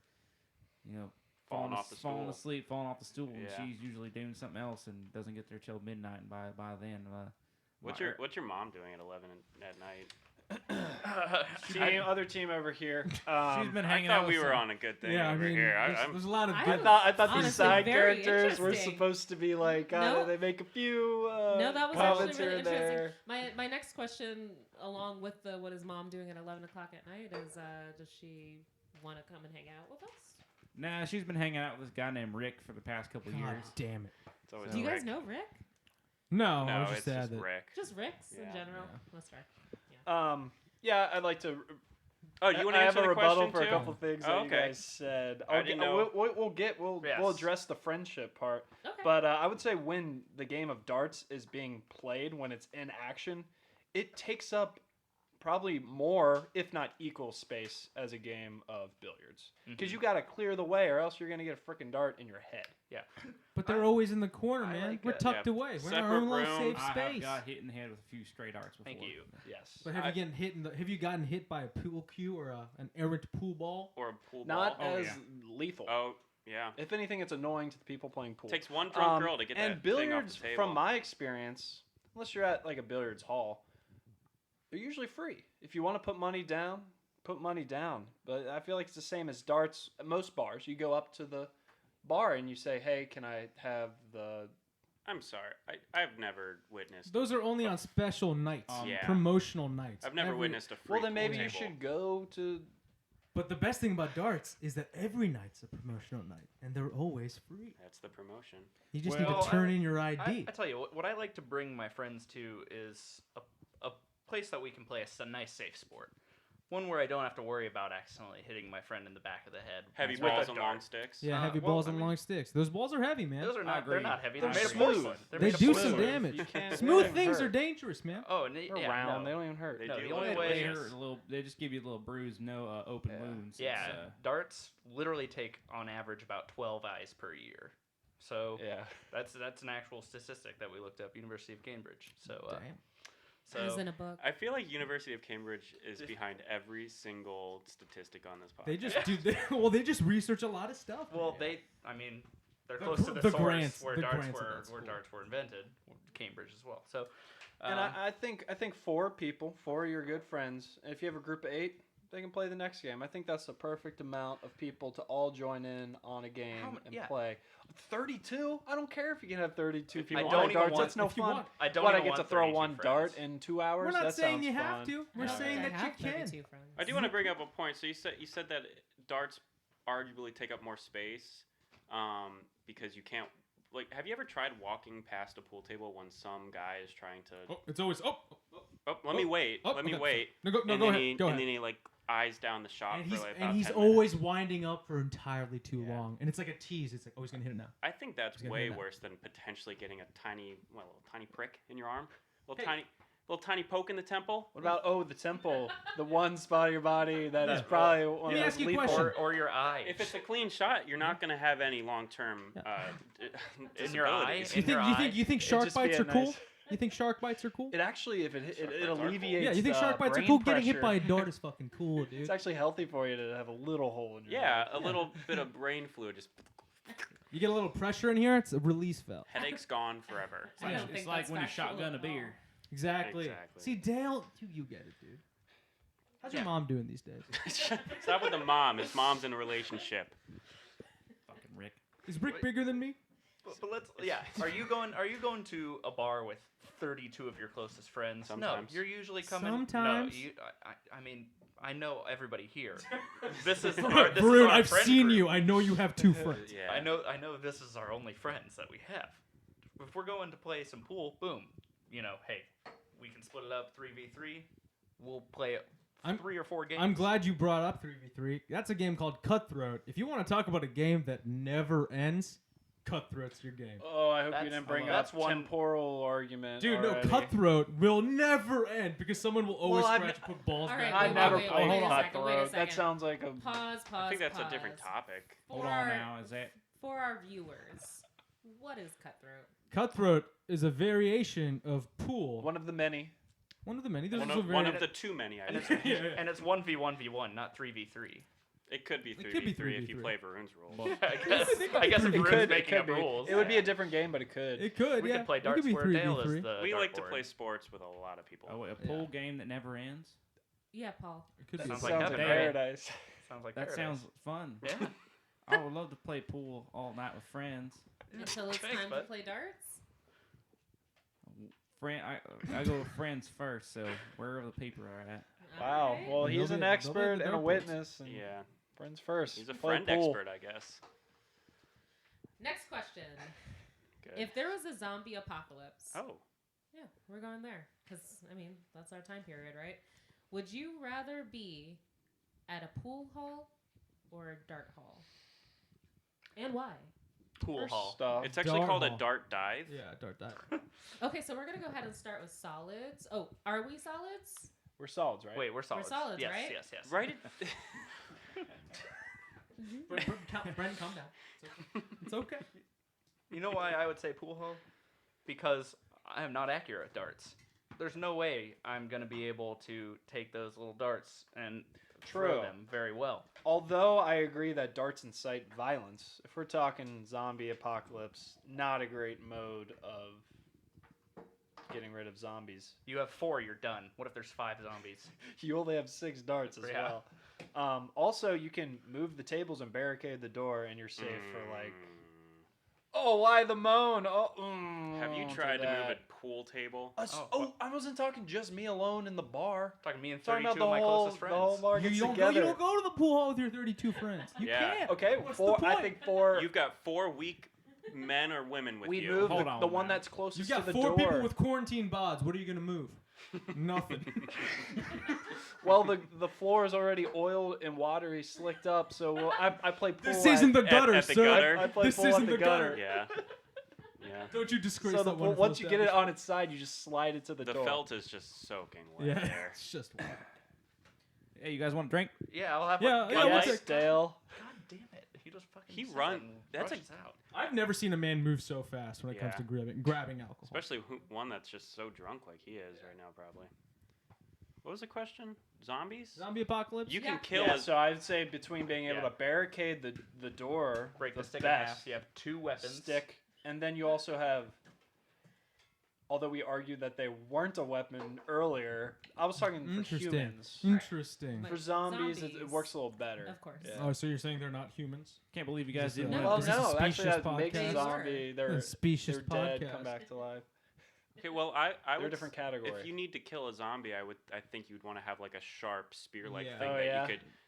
falling off the stool, and she's usually doing something else and doesn't get there till midnight. And by then, What's your mom doing at 11 at night? Other team over here. She's been hanging I out. thought we were on a good thing over here. There's a lot of. I thought these honestly side very characters were interesting. supposed to be like, No. they make a few No, that was comments actually really here and interesting. there. My next question, along with the what is Mom doing at 11 o'clock at night, is does she want to come and hang out with us? Nah, she's been hanging out with this guy named Rick for the past couple of years. Damn it! Do you guys know Rick? No, No, I was it's just sad that. Rick. Just Ricks in general. That's fair. Yeah, I'd like to. Oh, you want to I answer have a the rebuttal question for too? a couple things that you guys said. I didn't know. We'll address the friendship part. Okay. But I would say when the game of darts is being played, when it's in action, it takes up probably more, if not equal, space as a game of billiards. Because you got to clear the way, or else you're going to get a freaking dart in your head. Yeah. But they're always in the corner, man. like We're it. tucked away. We're in our own little safe I have space. got hit in the head with a few straight darts before. Thank you. Yes. But have you gotten hit by a pool cue or an errant pool ball? Or a pool Not ball? as lethal. Oh, yeah. If anything, it's annoying to the people playing pool. Takes one drunk girl to get and that thing off billiards, the table. from my experience, unless you're at like a billiards hall, they're usually free. If you want to put money down, put money down. But I feel like it's the same as darts. At most bars, you go up to the bar and you say, "Hey, can I have the?" I'm sorry, I've never witnessed. Those are only on special nights, Yeah. promotional nights. I've never witnessed a free Well, then maybe pool you table. should go to. But the best thing about darts is that every night's a promotional night, and they're always free. That's the promotion. You just need to turn in your ID. I tell you, what I like to bring my friends to is a place that we can play a nice, safe sport. One where I don't have to worry about accidentally hitting my friend in the back of the head. Heavy with balls a and dart. long sticks. Yeah, heavy balls and long sticks. Those balls are heavy, man. Those are not. They're not heavy. They're They're made of smooth. porcelain. They're They made of do porcelain. some damage. You can't- Smooth they don't things hurt. are dangerous, man. Oh, and They're yeah, round. no. They don't even hurt. They No, do the only look way- They delicious. hurt a little. They just give you a little bruise, no open wounds. Yeah, It's, darts literally take on average about 12 eyes per year. So Yeah. that's an actual statistic that we looked up, University of Cambridge. So Damn. As in a book. I feel like University of Cambridge is behind every single statistic on this podcast. They just do. They just research a lot of stuff. well, man. they're The close to the the source grants- where the darts grants of were that where school. darts were invented, Cambridge as well. So And I think 4 people, 4 of your good friends. And if you have a group of 8, they can play the next game. I think that's the perfect amount of people to all join in on a game and play. 32? I don't care if you can have 32 If you people. want. I don't play even darts. want- That's no if you fun. want. I don't What, I even get to want throw 32 one friends. dart in 2 hours? We're not that saying sounds you have fun. to. We're saying that you can. I do want to bring up a point. So you said that darts arguably take up more space because you can't. Like, have you ever tried walking past a pool table when some guy is trying to? Oh, it's always let me wait. Oh, let me okay, wait. sorry. No, and go then ahead, He, go and ahead. then he like eyes down the shot And for he's, like about and he's 10 always minutes. winding up for entirely too long. And it's like a tease. It's like, oh, he's going to hit it now. I think that's He's gonna way hit it now. worse than potentially getting a tiny prick in your arm. Little tiny poke in the temple. What about the temple, the one spot of your body that is That- probably well, one let me of ask those you a lethal. question. Or your eye. If it's a clean shot, you're not going to have any long-term In your eye? disabilities. You think shark bites are cool? You think shark bites are cool? It actually, if it alleviates. Yeah, you think the shark bites are brain cool? Getting hit pressure. by a dart is fucking cool, dude. It's actually healthy for you to have a little hole in your Yeah, head. a little bit of brain fluid. Just You get a little pressure in here, it's a release valve. headache's gone forever. It's like when you shotgun a beer. Exactly. See, Dale, you get it, dude. How's your mom doing these days? Stop with the mom. His mom's in a relationship. Fucking Rick. Is Rick bigger than me? But let's Are you going to a bar with 32 of your closest friends? Sometimes. No, you're usually coming. Sometimes. No, I mean, I know everybody here. This is Varun, I've friend seen group. you. I know you have 2 friends. Yeah. I know this is our only friends that we have. If we're going to play some pool, boom. Hey, we can split it up 3v3. We'll play 3 or 4 games. I'm glad you brought up 3v3. That's a game called Cutthroat. If you want to talk about a game that never ends, Cutthroat's your game. Oh, I hope you didn't bring up that's one- temporal argument. Dude, already. no, Cutthroat will never end because someone will always put balls All back. right, I wait, never wait, played wait a second, wait a Cutthroat. That second. sounds like a. Pause. I think that's a different topic. Hold on now. Is that For our viewers, what is Cutthroat? Cutthroat is a variation of pool. One of the many. One of the many. There's One also of vari- the too many. I and it's, think. and it's 1v1v1, not 3v3. It could be 3v3 It could be if you 3v3. play Varun's rules. I guess if It Varun's could, making it up could be. rules. It would be a different game, but it could. It could, We yeah. could play It could darts be where Dale is 3v3. the We like to dartboard. play sports with a lot of people. a pool game that never ends? Yeah, Paul. It could That be. Sounds sounds like like heaven, right? paradise. Sounds like That paradise. sounds fun. Yeah. I would love to play pool all night with friends. Until it's Thanks, time to bud. play darts? I go with friends first, so wherever the people are at. Wow. Alright. Well, And he's they'll an be- they'll be expert the and a dartboards. witness. And Yeah. friends first. He's a Play friend pool. expert, I guess. Next question. Good. If there was a zombie apocalypse. Oh. Yeah, we're going there. Because, that's our time period, right? Would you rather be at a pool hall or a dart hall? And why? Pool First hall. off, It's actually Dart called hall. a dart dive. Yeah, dart dive. Okay, so we're going to go ahead and start with solids. Oh, are we solids? we're solids, right? Wait, we're solids. solids, yes, right? Yes, yes. Right? Brendan, calm down. It's okay. You know why I would say pool hall? Because I am not accurate at darts. There's no way I'm going to be able to take those little darts and throw True. them very well. Although I agree that darts incite violence, if we're talking zombie apocalypse, not a great mode of getting rid of zombies. You have 4, you're done. What if there's 5 zombies? You only have 6 darts as Yeah. well. Also, you can move the tables and barricade the door, and you're safe for like. Oh, why the moan? Oh, Have you don't do tried to move that. a pool table? I wasn't talking just me alone in the bar. Talking me and Talking 32 about of my the whole, closest friends. the whole bar You gets don't, together. you don't go to the pool hall with your 32 friends. You Yeah. can't. Okay, What's four. the I point? think 4. You've got 4 weak men or women with We you. moved Hold the, on the one now. that's closest You got to the 4 door. people with quarantine bods. What are you gonna move? Nothing. Well, the floor is already oiled and watery, slicked up. So I play pool. This isn't the At- gutter, at the sir. gutter? I play This pool isn't at the gutter. Yeah. Yeah. Don't you disgrace So that the, wonderful once you get it establishment. on its side, you just slide it to the The door. felt is just soaking wet Yeah, there. it's just wild. Hey, you guys want a drink? Yeah, I'll have Yeah, one. yeah, Bud we'll Light. take- Dale. God damn it. He just fucking He says run- it and that's a- rushes out. I've never seen a man move so fast when it comes Yeah. to grabbing alcohol. Especially one that's just so drunk like he is right now, probably. What was the question? Zombies? Zombie apocalypse. You can Yeah. kill Yeah, a so I'd say between being able Yeah. to barricade the door, Break the stick in best half. You have 2 weapons. stick, and then you also have although we argued that they weren't a weapon earlier, I was talking for Interesting. humans. Interesting. For zombies, it Zombies, works a little better. of course. Yeah. Oh, so you're saying they're not humans? Can't believe you guys Is this didn't a- want Well, This to. is a no, actually, specious that makes a podcast. zombie. They're A specious dead, podcast. come back to life. Okay, well, I They're a would different category. If you need to kill a zombie, I think you'd want to have like a sharp spear-like Yeah. thing Oh, that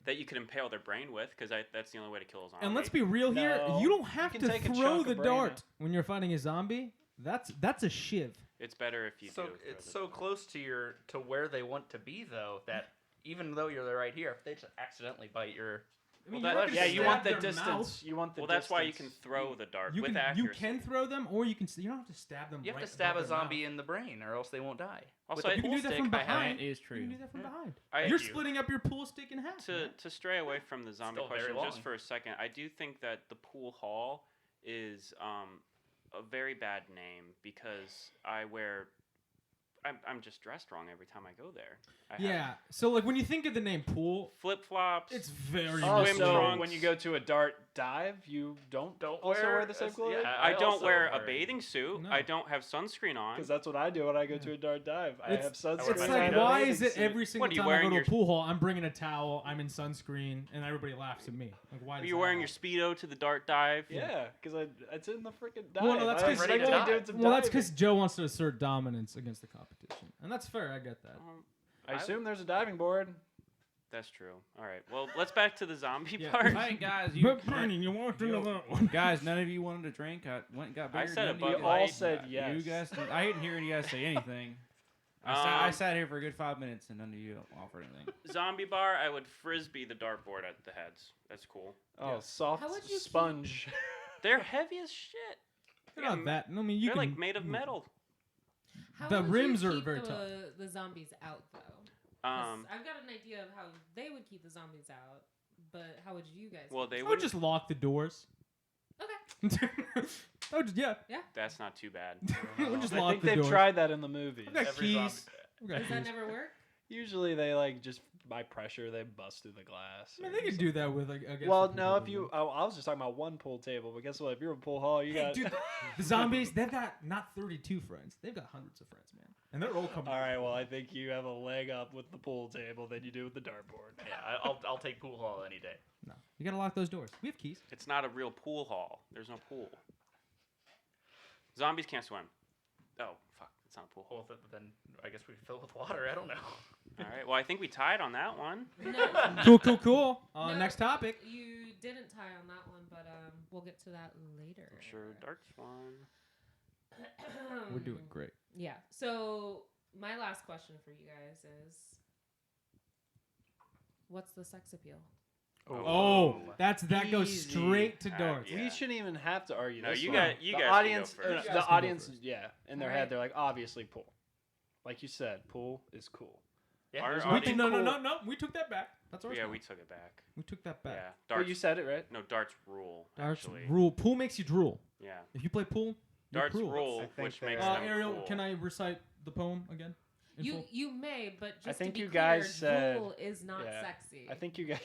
yeah? you could impale their brain with, because that's the only way to kill a zombie. And let's be real here. No, You don't have you to can take a throw chunk the of brain dart out. when you're fighting a zombie. That's a shiv. It's better if you So do. it's so close to where they want to be though that even though you're right here, if they just accidentally bite your I mean, Well, you're not that- gonna Yeah, you stab want the their distance. mouth. You want the Well, that's why you can distance. throw the dart You with can accuracy. throw them, or you can. You don't have to stab them. you have right to stab a above their zombie mouth. in the brain or else they won't die. Also, With a You can pool do that stick, from I have- behind. That is You true. can do that from behind. I- You're you- splitting up your pool stick in half. man. To stray away from the zombie Still very question just long. for a second, I do think that the pool hall is a very bad name because I'm just dressed wrong every time I go there. Yeah. So like when you think of the name pool, Flip flops. it's very. Oh, Swim so trunks. when you go to a dart dive, you don't also wear the same clothing? yeah. I don't also wear a wear- bathing suit. No. I don't have sunscreen on. Because that's what I do when I go to a dart dive. I It's- have sunscreen. It's wear on, my like, no why bathing is it suit. every single What, are you time I go wearing to a your- pool hall, I'm bringing a towel, I'm in sunscreen, and everybody laughs at me? Like, why? Are does you that wearing your happen? speedo to the dart dive? Yeah, because it's in the freaking dive. Well, no, that's I because have ready to regular die. dudes of well, that's diving. because Joe wants to assert dominance against the competition, and that's fair. I get that. I assume there's a diving board. That's true. All right. Well, let's back to the zombie Yeah. part. Hey guys, But Brandon, you walked into that one. guys, none of you wanted to drink. I went and got beer. I said none of a you Bud guys- Light. all said yes. You guys, I didn't hear you guys say anything. I Um, sat here for a good 5 minutes and none of you offered anything. Zombie bar, I would frisbee the dartboard at the heads. That's cool. Oh, Yeah. soft How would you sponge. They're heavy as shit. They're not that. I mean, you They're can like made of metal. How The would you rims are keep very the, tough. The zombies out though. 'Cause Um, I've got an idea of how they would keep the zombies out, but how would you guys? well, keep they I them would would just lock the doors. Okay. I would just, yeah. That's not too bad. I would just I lock think the they've doors. tried that in the movies. I've got Every keys. zombie- I've got Does that keys. never work? Usually they like just by pressure they bust through the glass. I mean, or they could something. do that with like. against Well, the no, people if you, I was just talking about one pool table, but guess what? If you're a pool hall, you Hey, got. dude, the zombies, they've got not 32 friends. They've got hundreds of friends, man. And they're all coming. All right, well, I think you have a leg up with the pool table than you do with the dartboard. Yeah, I'll take pool hall any day. No, you gotta lock those doors. We have keys. It's not a real pool hall. There's no pool. Zombies can't swim. Oh, fuck. It's not a pool hall. Well, then I guess we fill it with water. I don't know. All right. Well, I think we tied on that one. No. Cool. No, Next topic. You didn't tie on that one, but we'll get to that later. I'm sure darts won. We're doing great. Yeah. So my last question for you guys is, what's the sex appeal? Oh, that goes Easy. straight to darts. Yeah. We shouldn't even have to argue No, this you one. got- you the guys can go audience, first. You guys the can go audience, first. yeah, in their Alright. head, they're like, obviously pool. Like you said, pool is cool. Yeah, Our there's We audience- took, cool. no. We took that back. That's ours. Yeah, now. we took it back. We took that back. Yeah. But Darts. you said it right. No, darts rule. Darts actually. rule. Pool makes you drool. Yeah. If you play pool, you're Darts cruel. rule, I think which they makes are. them Ariel, cool. can I recite the poem again? in You full? you may, but just think to be you clear, guys said- drool is not yeah. sexy. I think you guys.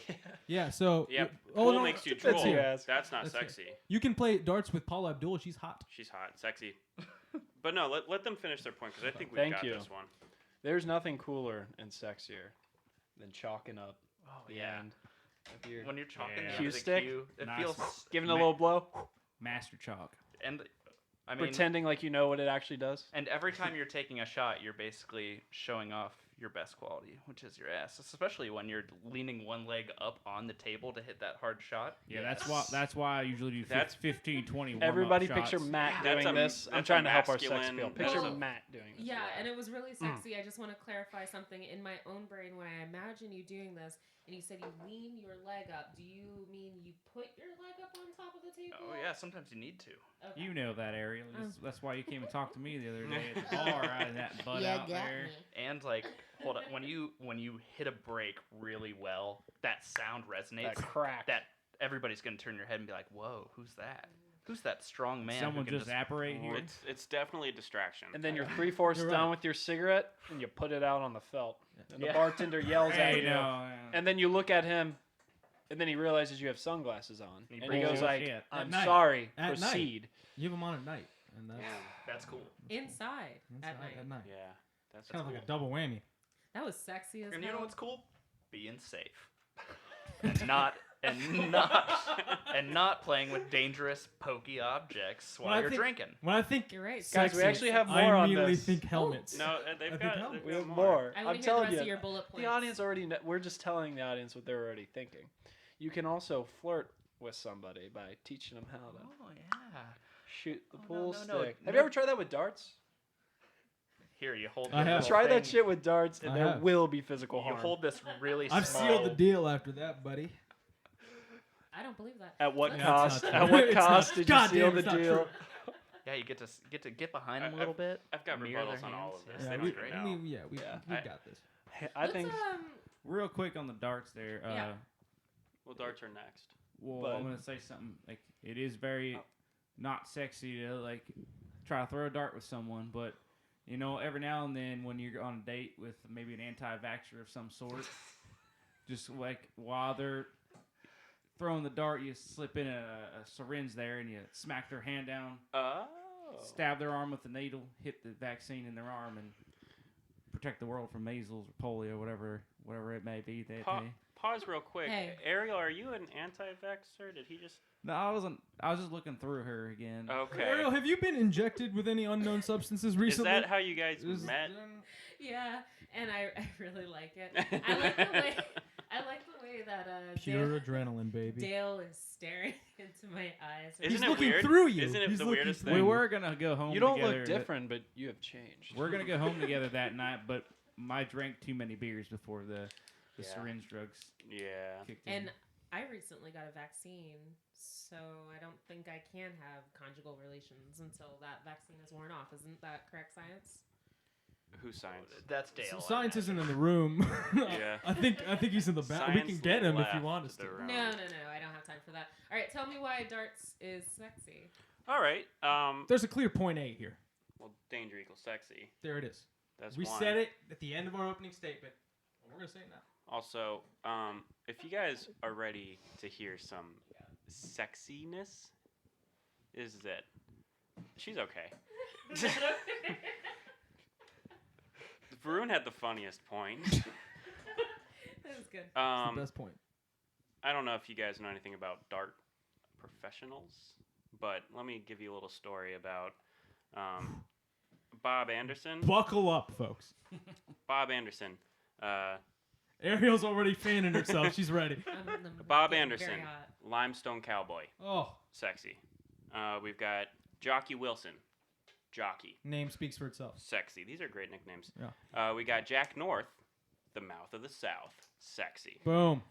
Yeah. So. Yep. Oh Pool no, makes you that's drool. here. That's not That's here. sexy. You can play darts with Paula Abdul. She's hot. She's hot, sexy. But no, let them finish their point because I think we've Thank got you. this one. There's nothing cooler and sexier than chalking up Oh the yeah. end of your When you're chalking Yeah. the Cue end of the stick? cue, it Nice. feels. giving it a little blow, Master chalk. And I mean, pretending like you know what it actually does. and every time you're taking a shot, you're basically showing off your best quality, which is your ass. Especially when you're leaning one leg up on the table to hit that hard shot. Yeah, that's why I usually do That's- 15, 20 warm-up Everybody shots. picture Matt That's doing a- this. I'm that's trying a to help our sex masculine- appeal. Picture Well, Matt doing this. Yeah, and it was really sexy. I just want to clarify something in my own brain when I imagine you doing this, and you said you lean your leg up. Do you mean you put your leg up on top of the table? Oh yeah, sometimes you need to. Okay. You know that, Ariel. Oh. That's why you came and talked to me the other day at the bar. I had that butt out there. And like, hold on, when you hit a break really well, that sound resonates. That crack. That everybody's gonna turn your head and be like, "Whoa, who's that? Who's that strong man?" who Someone can just apparate here. It's definitely a distraction. And then you're 3/4 You're done right. with your cigarette, and you put it out on the felt. And the Yeah. bartender yells at Hey, you. no. And then you look at him, and then he realizes you have sunglasses on. He And he brings goes you like, shit. I'm At night. sorry, At night. proceed. You have them on at night. and that's That's cool. Inside at night. Yeah, that's kind of like cool. a double whammy. That was sexy as And hell. you know what's cool? Being safe. and not playing with dangerous, pokey objects while you're drinking. When I think You're right. Guys, we sexy, actually have I more on immediately this. think helmets. No, they've I think got, helmets. they've We got have more. more. I I'm want to hear the telling rest you, of your bullet points. the audience already. We're just telling the audience what they're already thinking. You can also flirt with somebody by teaching them how to Oh, yeah. shoot the Oh, pool no, stick. no. Have you ever tried that with darts? Here, you hold I your have. little Try that thing. shit with darts, and I there have. will be physical You harm. hold this really I've small... sealed the deal after that, buddy. I don't believe that. At what Let's- cost? not At true. what It's not- cost did you God seal damn, the it's not deal? true. Yeah, you get to get behind them a little bit. I've got mirror their rebuttals on all hands. of this. Yeah, They Yeah, don't we, even know. we Yeah. got this. I Let's, think Real quick on the darts there. Yeah. Well, darts are next. Well, But- I'm gonna say something like it is very not sexy to like try to throw a dart with someone, but you know, every now and then when you're on a date with maybe an anti-vaxxer of some sort, just like while they're throwing the dart, you slip in a syringe there and you smack their hand down, Oh. stab their arm with the needle, hit the vaccine in their arm, and protect the world from measles or polio, whatever it may be that day. Pause real quick. Hey. Ariel, are you an anti-vaxxer? Did he just... No, I wasn't. I was just looking through her again. Okay. Ariel, have you been injected with any unknown substances Is recently? that how you guys Is- met? Yeah, and I really like it. I like the way that Pure adrenaline, baby. Dale is staring into my eyes. Isn't He's it looking weird? through you. Isn't it He's the looking weirdest through thing? We were gonna go home. you don't together, look but- different, but you have changed. We're gonna go home together that night, but I drank too many beers before the Yeah. syringe drugs Yeah. kicked in. And I recently got a vaccine, so I don't think I can have conjugal relations until that vaccine is worn off. Isn't that correct science? Who's science? That's Dale. So I science imagine. isn't in the room. Yeah. I think he's in the back. We can Science get him if you left want us to. the room. No, I don't have time for that. All right, tell me why darts is sexy. All right. There's a clear point A here. Well, danger equals sexy. There it is. That's We one. said it at the end of our opening statement. We're gonna say it now. Also, if you guys are ready to hear some sexiness, this is it. She's okay. Varun had the funniest point. That was good. It's the best point. I don't know if you guys know anything about dart professionals, but let me give you a little story about Bob Anderson. Buckle up, folks. Bob Anderson. Ariel's already fanning herself. She's ready. I'm Bob getting Anderson, very hot. Limestone Cowboy, Oh, sexy. We've got Jockey Wilson, Jockey, name speaks for itself. sexy. These are great nicknames. Yeah. We got Jack North, the Mouth of the South, sexy. Boom.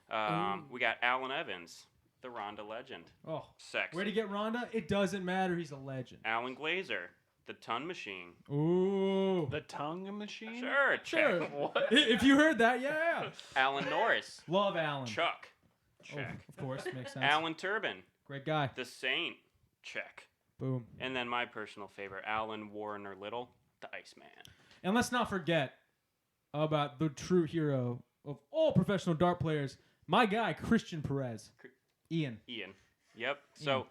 We got Alan Evans, the Rhonda legend, Oh, sexy. where'd he get Rhonda? It doesn't matter. He's a legend. Alan Glazer, the Ton Machine. Ooh. The tongue machine? Sure, Sure. check. If you heard that, yeah. Alan Norris, Love Alan. Chuck, Oh, check. of course, makes sense. Alan Turbin, Great guy. the Saint, check. Boom. And then my personal favorite, Alan Warner Little, the Iceman. And let's not forget about the true hero of all professional dart players, my guy, Christian Perez. Ian. Yep. So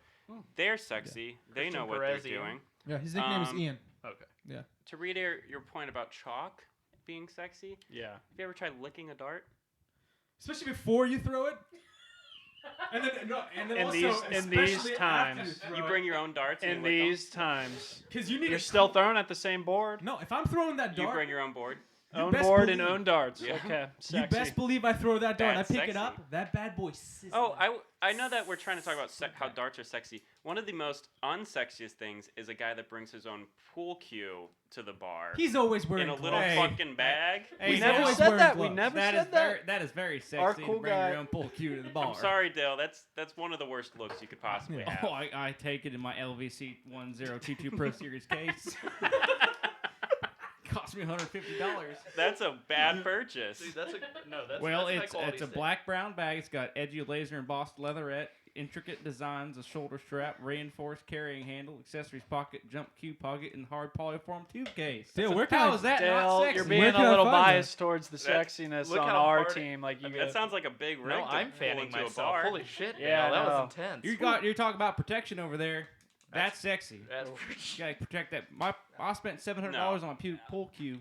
they're sexy. They Christian know what Perez, they're Ian. doing. Yeah, his nickname is Ian. Okay. Yeah. To reiterate your point about chalk being sexy, Yeah. have you ever tried licking a dart? Especially before you throw it. And then, In also, these especially after times, you throw You it. bring your own darts. In and you lick 'em? these times, 'Cause you need you're a still clean- throwing at the same board. No, if I'm throwing that You dart, bring your own board. you Own best board and believe- own darts. Yeah. Okay. you Sexy. best believe I throw that dart. That's I pick it sexy. up. That bad boy sizzles. Oh, I know that we're trying to talk about how darts are sexy. One of the most unsexiest things is a guy that brings his own pool cue to the bar He's always wearing in a little gloves. fucking bag. Hey, He's never always said wearing that. We gloves. never That said is that. that is very sexy Our to cool bring guy- your own pool cue to the bar. I'm sorry, Dale. That's one of the worst looks you could possibly have. Oh, I take it in my LVC 1022 Pro Series case. Cost me $150. That's a bad purchase. Dude, that's Well, that's high it's quality a stick. black brown bag. It's got edgy laser embossed leatherette, intricate designs, a shoulder strap, reinforced carrying handle, accessories pocket, jump cue pocket, and hard polyform tube case. Dale, where can How I- is that not Dale, sexy? you're Where being can a I little find that? biased towards the That- sexiness look on how our hard it- team. Like you. That sounds like a big rig No, to I'm pull fanning into a myself. bar. Holy shit, Yeah, Dale, that I know. was intense. You're talking about protection over there. That's sexy. That's You gotta protect that. I spent $700 on a pool cue.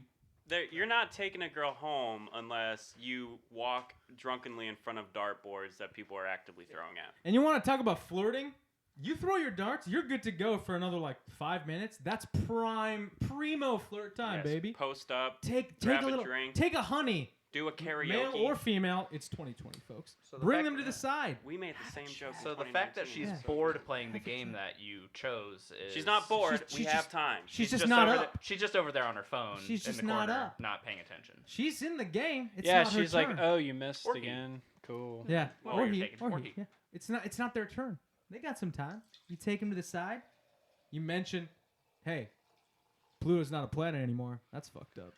You're not taking a girl home unless you walk drunkenly in front of dartboards that people are actively throwing at. And you want to talk about flirting? You throw your darts, you're good to go for another like 5 minutes. That's primo flirt time, Yes, baby. Post up, Take grab a little, drink, take a honey. do a karaoke. Male or female, it's 2020, folks. So the Bring fact them to the side. We made the same joke. So in the fact that 2019. she's bored playing the game that you chose is... She's not bored. She's we have time. She's just not over up. She's just over there on her phone. She's in just the not corner, up. not paying attention. She's in the game. It's yeah, not her she's like, turn. oh, you missed Or he. again. Cool. Yeah, Well, or you're he, taking- or or he. he. Yeah, it's not their turn. They got some time. You take them to the side. You mention, hey, Pluto's not a planet anymore. That's fucked up.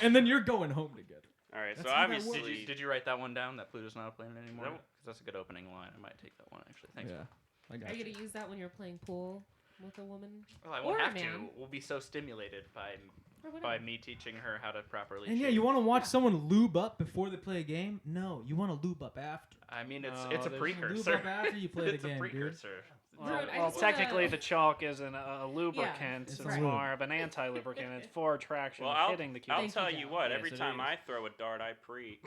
And then you're going home together. All right, That's so how that obviously, Did you write that one down, that Pluto's not a planet anymore? No. Because that's a good opening line. I might take that one, actually. Thanks. Yeah, I got Are you you. gonna use that when you're playing pool with a woman? Well, I Or won't a have to. man. We'll be so stimulated Or by whatever. me teaching her how to properly And yeah, shave. you want to watch someone lube up before they play a game? No, you want to lube up after. I mean, it's No, it's a there's- Lube precursor. up after you play the It's game, a dude. precursor. Dude, I Well, just technically, wanna- the chalk isn't a lubricant. It's It's, a lube. more of an anti-lubricant. It's for attraction well, of I'll, hitting the cube. I'll Thank tell you, you Joe. what. Yes, Every it time is. I throw a dart, I pre.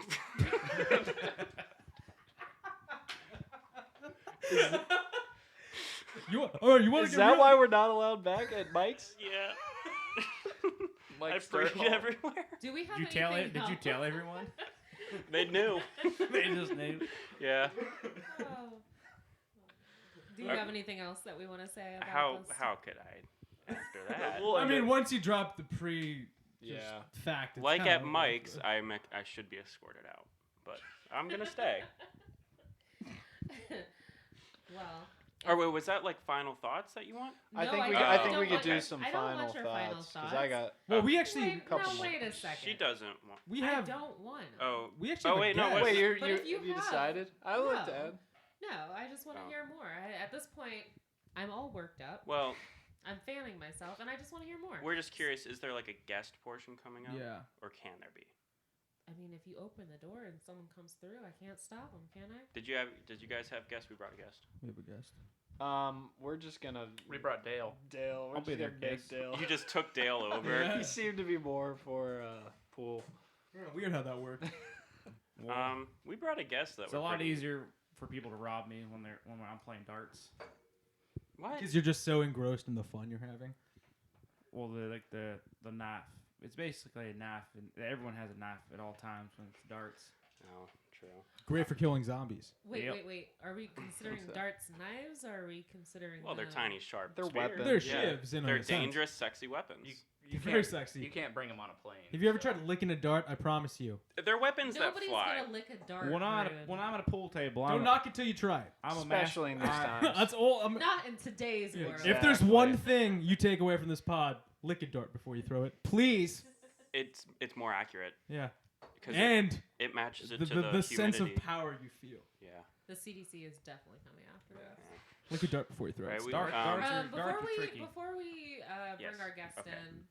You want Is to that why we're not allowed back at Mike's? Yeah. I Mike's pre dirt hole. everywhere. Do we have Did you tell anything it? Did you else? tell everyone? They knew. They just knew. Yeah. Oh. Do you have anything else that we want to say about How this? how could I after that? Well, I mean, once you drop the pre Yeah. fact, it's Like kinda at over. Mike's, I should be escorted out, but I'm gonna stay. Well. Or wait, was that like final thoughts that you want? I No, think we don't- I think don't we could want do your- some I don't want final your final thoughts because I thoughts. got. Well, we actually Wait, couple no, more. wait a second. She doesn't want. we I have don't want 'em. Oh, we actually Oh, have a wait, no, guest. wait. Wait, But if you have- decided? I would like to No. add. No, I just want to Oh. hear more. At this point, I'm all worked up. well, I'm fanning myself, and I just want to hear more. we're just curious. Is there like a guest portion coming up? Yeah. Or can there be? I mean, if you open the door and someone comes through, I can't stop them, can I? Did you guys have guests? We brought a guest. We have a guest. We're just gonna. We brought Dale. Dale. We're I'll be just there, gonna beg kids. Dale. You just took Dale over. He seemed to be more for pool. Weird how that worked. We brought a guest that. It's a lot easier for people to rob me when I'm playing darts. What? Because you're just so engrossed in the fun you're having. Well, the knife. It's basically a knife, and everyone has a knife at all times when it's darts. Oh, true. Great for killing zombies. Wait, Yep. wait. Are we considering so. darts knives, or are we considering? Well, they're the- tiny, sharp. They're spears. weapons. They're Yeah. shivs in They're a sense. dangerous, sexy weapons. You Very can't- sexy. You can't bring them on a plane. Have you ever so- tried licking a dart? I promise you. They're weapons Nobody's that fly. gonna lick a dart. When I'm Ruben. at a pool table, Don't knock it till you try it. I'm a Especially in master. these times. That's all. Not in today's Yeah, world. if there's Exactly. one thing you take away from this pod, lick a dart before you throw it, please. It's more accurate Yeah. because And it matches it the, to the, the, the sense of humidity. power you feel. Yeah. The CDC is definitely coming after us. Lick a dart before you throw Right, it. we- Darts Um, are Before darts are we tricky. bring Yes, our guest okay. in,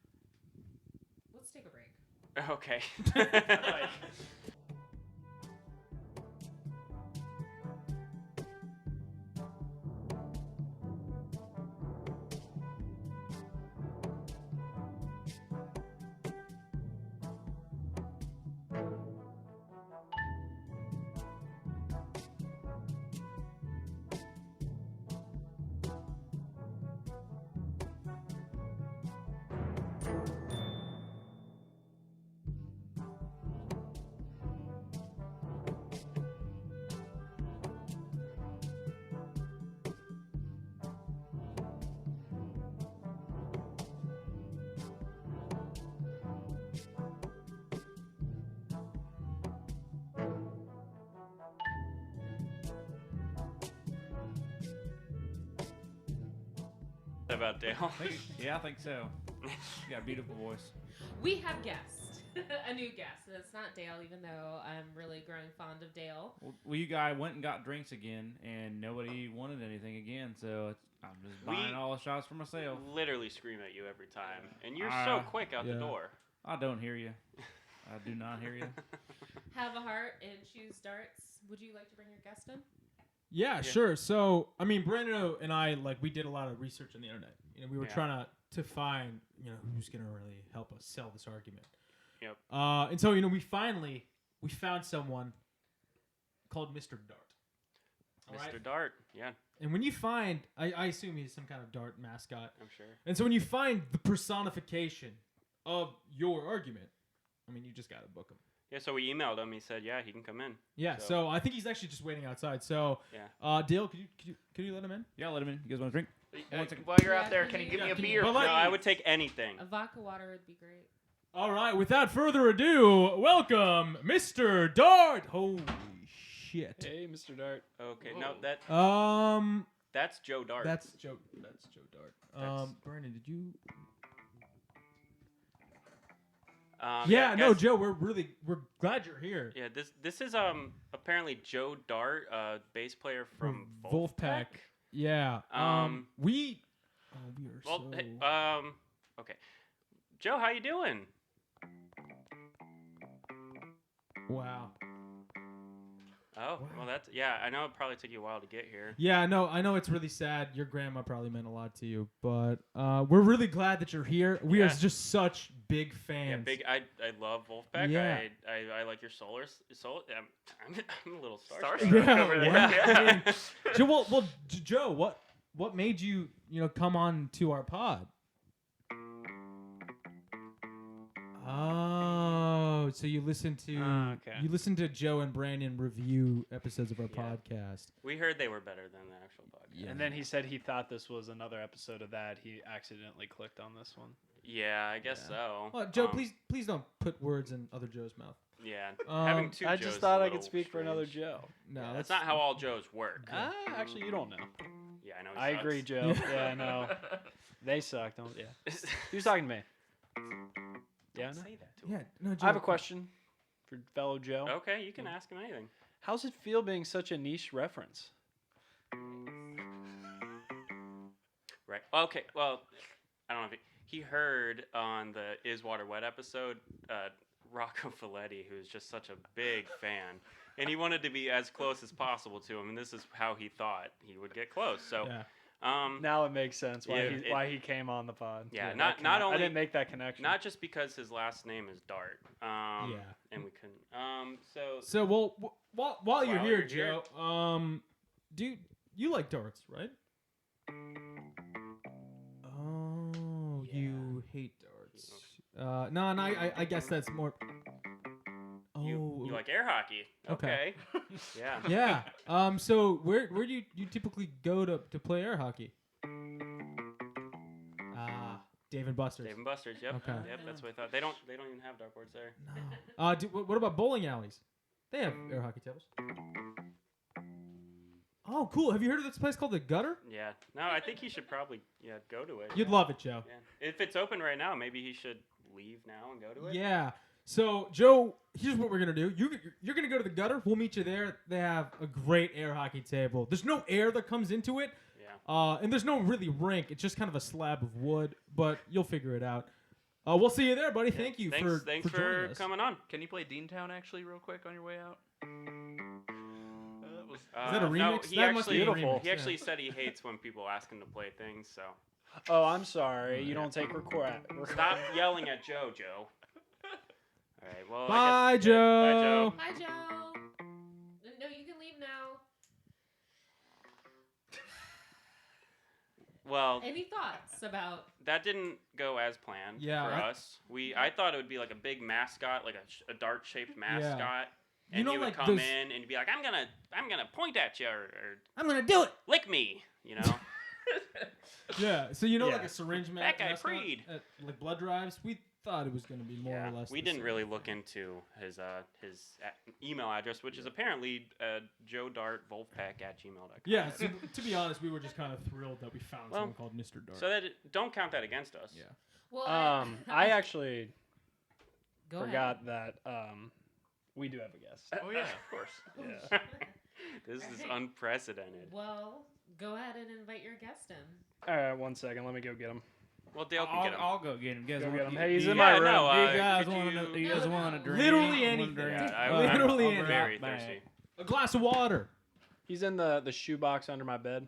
let's take a break. Okay. About Dale. Yeah, I think so. You got a beautiful voice. We have guests, a new guest. It's not Dale, even though I'm really growing fond of Dale. Well, you guys went and got drinks again, and nobody wanted anything again, so I'm just buying all the shots for myself. Literally scream at you every time, and you're so quick out the yeah. door. I don't hear you. I do not hear you. Have a heart and choose darts. Would you like to bring your guest in? Yeah, sure. So, I mean, Brando and I, like, we did a lot of research on the internet. You know, we were trying to find, you know, who's going to really help us sell this argument. Yep. And so, you know, we found someone called Mr. Dart. Mr. Dart, yeah. And when you find, I assume he's some kind of Dart mascot. I'm sure. And so when you find the personification of your argument, I mean, you just got to book him. Yeah, so we emailed him. He said, yeah, he can come in. Yeah, so I think he's actually just waiting outside. So, Dale, could you let him in? Yeah, let him in. You guys want a drink? While you're out there, can you give me a beer? No, I would take anything. A vodka water would be great. All right, without further ado, welcome Mr. Dart. Holy shit. Hey, Mr. Dart. Okay, no, that. That's Joe Dart. That's Joe Dart. Brandon, did you? Joe, we're glad you're here. Yeah, this is apparently Joe Dart, bass player from Wolfpack. Yeah. We are well, so. hey, okay. Joe, how you doing? Wow. Oh, well, that's I know it probably took you a while to get here. Yeah, no, I know it's really sad. Your grandma probably meant a lot to you, but we're really glad that you're here. We are just such big fans. Yeah, I love Wolfpack. Yeah. I like your soul. I'm a little starstruck. Yeah, over there. I mean, Joe, what made you come on to our pod? Oh, so you listen to Joe and Brandon review episodes of our podcast. We heard they were better than the actual podcast. Yeah. And then he said he thought this was another episode of that. He accidentally clicked on this one. Yeah, I guess so. Well, Joe, please don't put words in other Joe's mouth. Yeah, having two I Joes just thought is a I could little speak for another strange. Joe. No, that's not how all Joes work. Actually, you don't know. Yeah, I know. I agree, Joe. Yeah, I know. They suck, don't? Yeah. Who's talking to me? Yeah, no? Say that to him. Yeah, no, Joe. I have a question for fellow Joe. Okay, you can ask him anything. How's it feel being such a niche reference? Right. Okay. Well, I don't know if he heard on the Is Water Wet episode, Rocco Folletti, who's just such a big fan, and he wanted to be as close as possible to him, and this is how he thought he would get close. So. Yeah. Now it makes sense why he came on the pod. Yeah, not only I didn't make that connection. Not just because his last name is Dart. And we couldn't. So while you're here, Joe, do you like darts, right? Oh, you hate darts. No, I guess that's more. You like air hockey? Okay. Yeah. So where do you typically go to play air hockey? Dave and Buster's. Dave and Buster's. Yep. Okay. Yep. That's what I thought. They don't even have dartboards there. No. What about bowling alleys? They have air hockey tables. Oh, cool. Have you heard of this place called the Gutter? Yeah. No, I think he should probably go to it. You'd love it, Joe. Yeah. If it's open right now, maybe he should leave now and go to it. Yeah. So, Joe, here's what we're going to do. You're going to go to the Gutter. We'll meet you there. They have a great air hockey table. There's no air that comes into it. Yeah. And there's no really rink. It's just kind of a slab of wood, but you'll figure it out. We'll see you there, buddy. Yeah. Thank you Thanks for joining us. Coming on. Can you play Deantown actually real quick on your way out? Is that a remix? No, he actually said he hates when people ask him to play things, so. Oh, I'm sorry. You don't take record. Stop yelling at Joe. All right, well, Bye, Joe. Bye, Joe. No, you can leave now. Well, any thoughts about that? Didn't go as planned for us. I thought it would be like a big mascot, like a dart-shaped mascot, and you would come in and be like, "I'm gonna point at you, or I'm gonna do it. Lick me," you know. Yeah. So like a syringe mascot. That guy Preed. Like blood drives. We thought it was going to be more or less. We didn't really look into his email address, which is apparently joedartwolfpack@gmail.com. Yeah, so to be honest, we were just kind of thrilled that we found someone called Mr. Dart. So don't count that against us. Yeah. Well, I actually forgot that we do have a guest. Oh yeah, of course. Yeah. This is unprecedented. Well, go ahead and invite your guest in. All right, 1 second. Let me go get him. Well, Dale can get him. I'll go get him. Go get him. Hey, he's in my room. You guys want a drink? Literally anything. Yeah, Literally I'm anything. very thirsty. A glass of water. He's in the shoebox under my bed.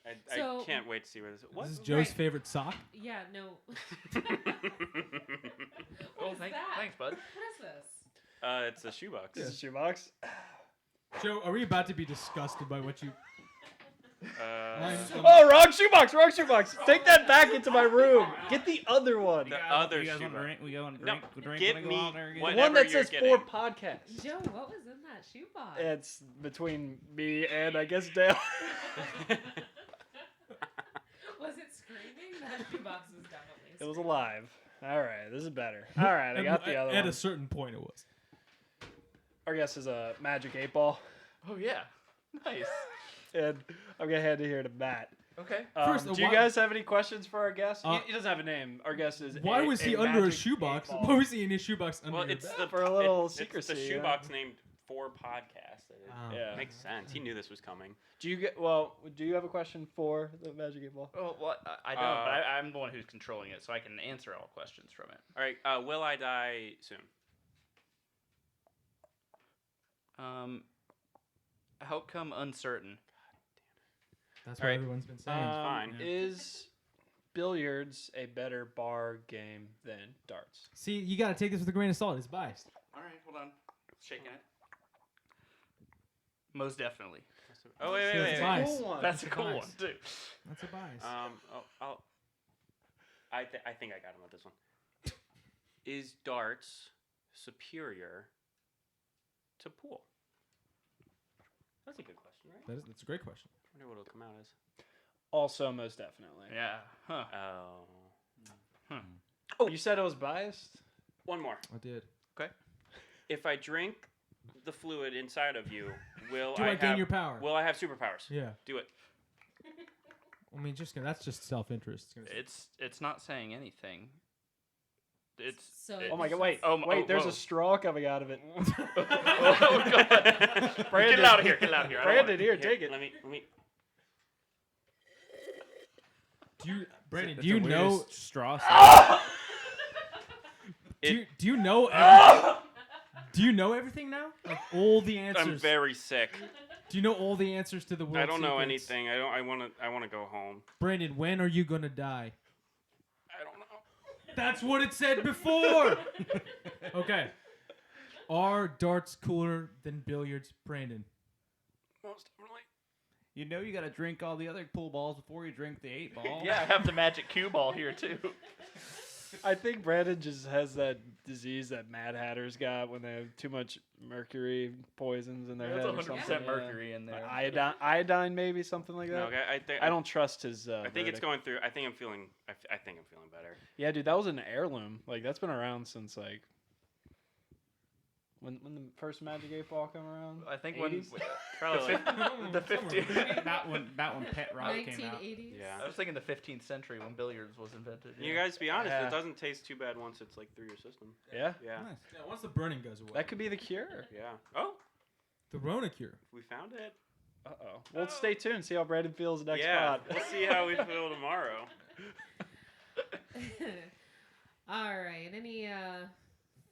I So- can't wait to see where this. What? This is Joe's favorite sock. Yeah, no. Oh, What is that? thanks, bud. What is this? It's a shoebox. This is a shoebox. Joe, are we about to be disgusted by what you? Oh, wrong shoebox! Wrong shoebox! Take that back into my room. Get the other one. The other You guys want to shoebox. drink? We go and No, drink. We drink get when I go me out there again? The what- one that Whatever says you're for podcasts. Joe, what was in that shoebox? It's between me and I guess Dale. Was it screaming? That shoebox was definitely. It was alive. All right, this is better. All right, I got the other At one. a certain point, it was. Our guess is a magic 8-ball, Oh yeah, nice. and I'm gonna hand it here to Matt. Okay. First, Do you why- guys have any questions for our guest? Uh, He doesn't have a name. Our guest is. Why was he under a magic shoebox? 8-ball. Why was he in his shoebox under Well, your it's bed? the For a little it's secrecy, the yeah. shoebox named for podcast. Oh. Yeah. Makes sense. He knew this was coming. Do you have a question for the magic 8-ball? Oh, well, I don't, but I'm the one who's controlling it, so I can answer all questions from it. All right. Will I die soon? Outcome uncertain. That's All what right. everyone's been saying. fine. Is billiards a better bar game than darts? See, you got to take this with a grain of salt. It's biased. All right, hold on. Shaking it. Most definitely. Oh wait, Yeah, wait, it's wait. biased. Cool one. That's a It's cool biased. one too. That's a bias. I think I got him with this one. Is darts superior to pool? That's a good question, right? That's a great question. I wonder what it'll come out as. Also, most definitely. Yeah. Huh. Oh. Oh, you said it was biased? One more. I did. If I drink the fluid inside of you, will Do I gain have your power? Will I have superpowers? Yeah. Do it. I mean, that's just self-interest. It's not saying anything. It's So it- Oh my god! Wait, Oh, wait! oh, There's whoa. a straw coming out of it. oh god! Get Brandon. it out of here! Get it out of here! I don't want Brandon, here, take it. Let me. Do you, Brandon? That's Do you the know? weirdest straw? Do you know? Everything, do you know everything now? Like all the answers. I'm very sick. Do you know all the answers to the world I don't know secrets? anything. I want to go home. Brandon, when are you gonna die? I don't know. That's what it said before. Okay. Are darts cooler than billiards, Brandon? Most definitely. You know you got to drink all the other pool balls before you drink the 8-ball. Yeah, I have the magic cue ball here too. I think Brandon just has that disease that Mad Hatters got when they have too much mercury poisons in their There's head or 100% something. mercury in there. Iodine, maybe something like that. No, okay, I don't trust his. I think it's verdict. going through. I think I'm feeling better. Yeah, dude, that was an heirloom. Like that's been around since like when the first Magic 8-Ball come around. I think 80s? Probably the 15th. That one Pet Rock came out. 1980s. Yeah. I was thinking the 15th century when billiards was invented. You guys, be honest, Yeah. it doesn't taste too bad once it's like through your system. Yeah, Yeah. Nice. Yeah, once the burning goes away. that could be the cure. Yeah. Oh, The Rona cure. we found it. Well, stay tuned. See how Brandon feels next Yeah. pod. We'll see how we feel tomorrow. All right. Any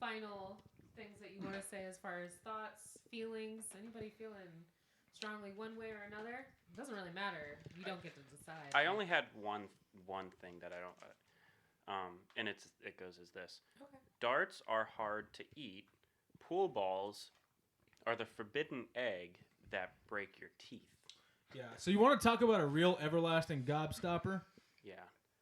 final things that you want to say as far as thoughts, feelings? Anybody feeling strongly one way or another? It doesn't really matter. You don't get to decide. I only had one thing that I don't, and it goes as this: Okay. darts are hard to eat. Pool balls are the forbidden egg that break your teeth. Yeah. So you want to talk about a real everlasting gobstopper? Yeah.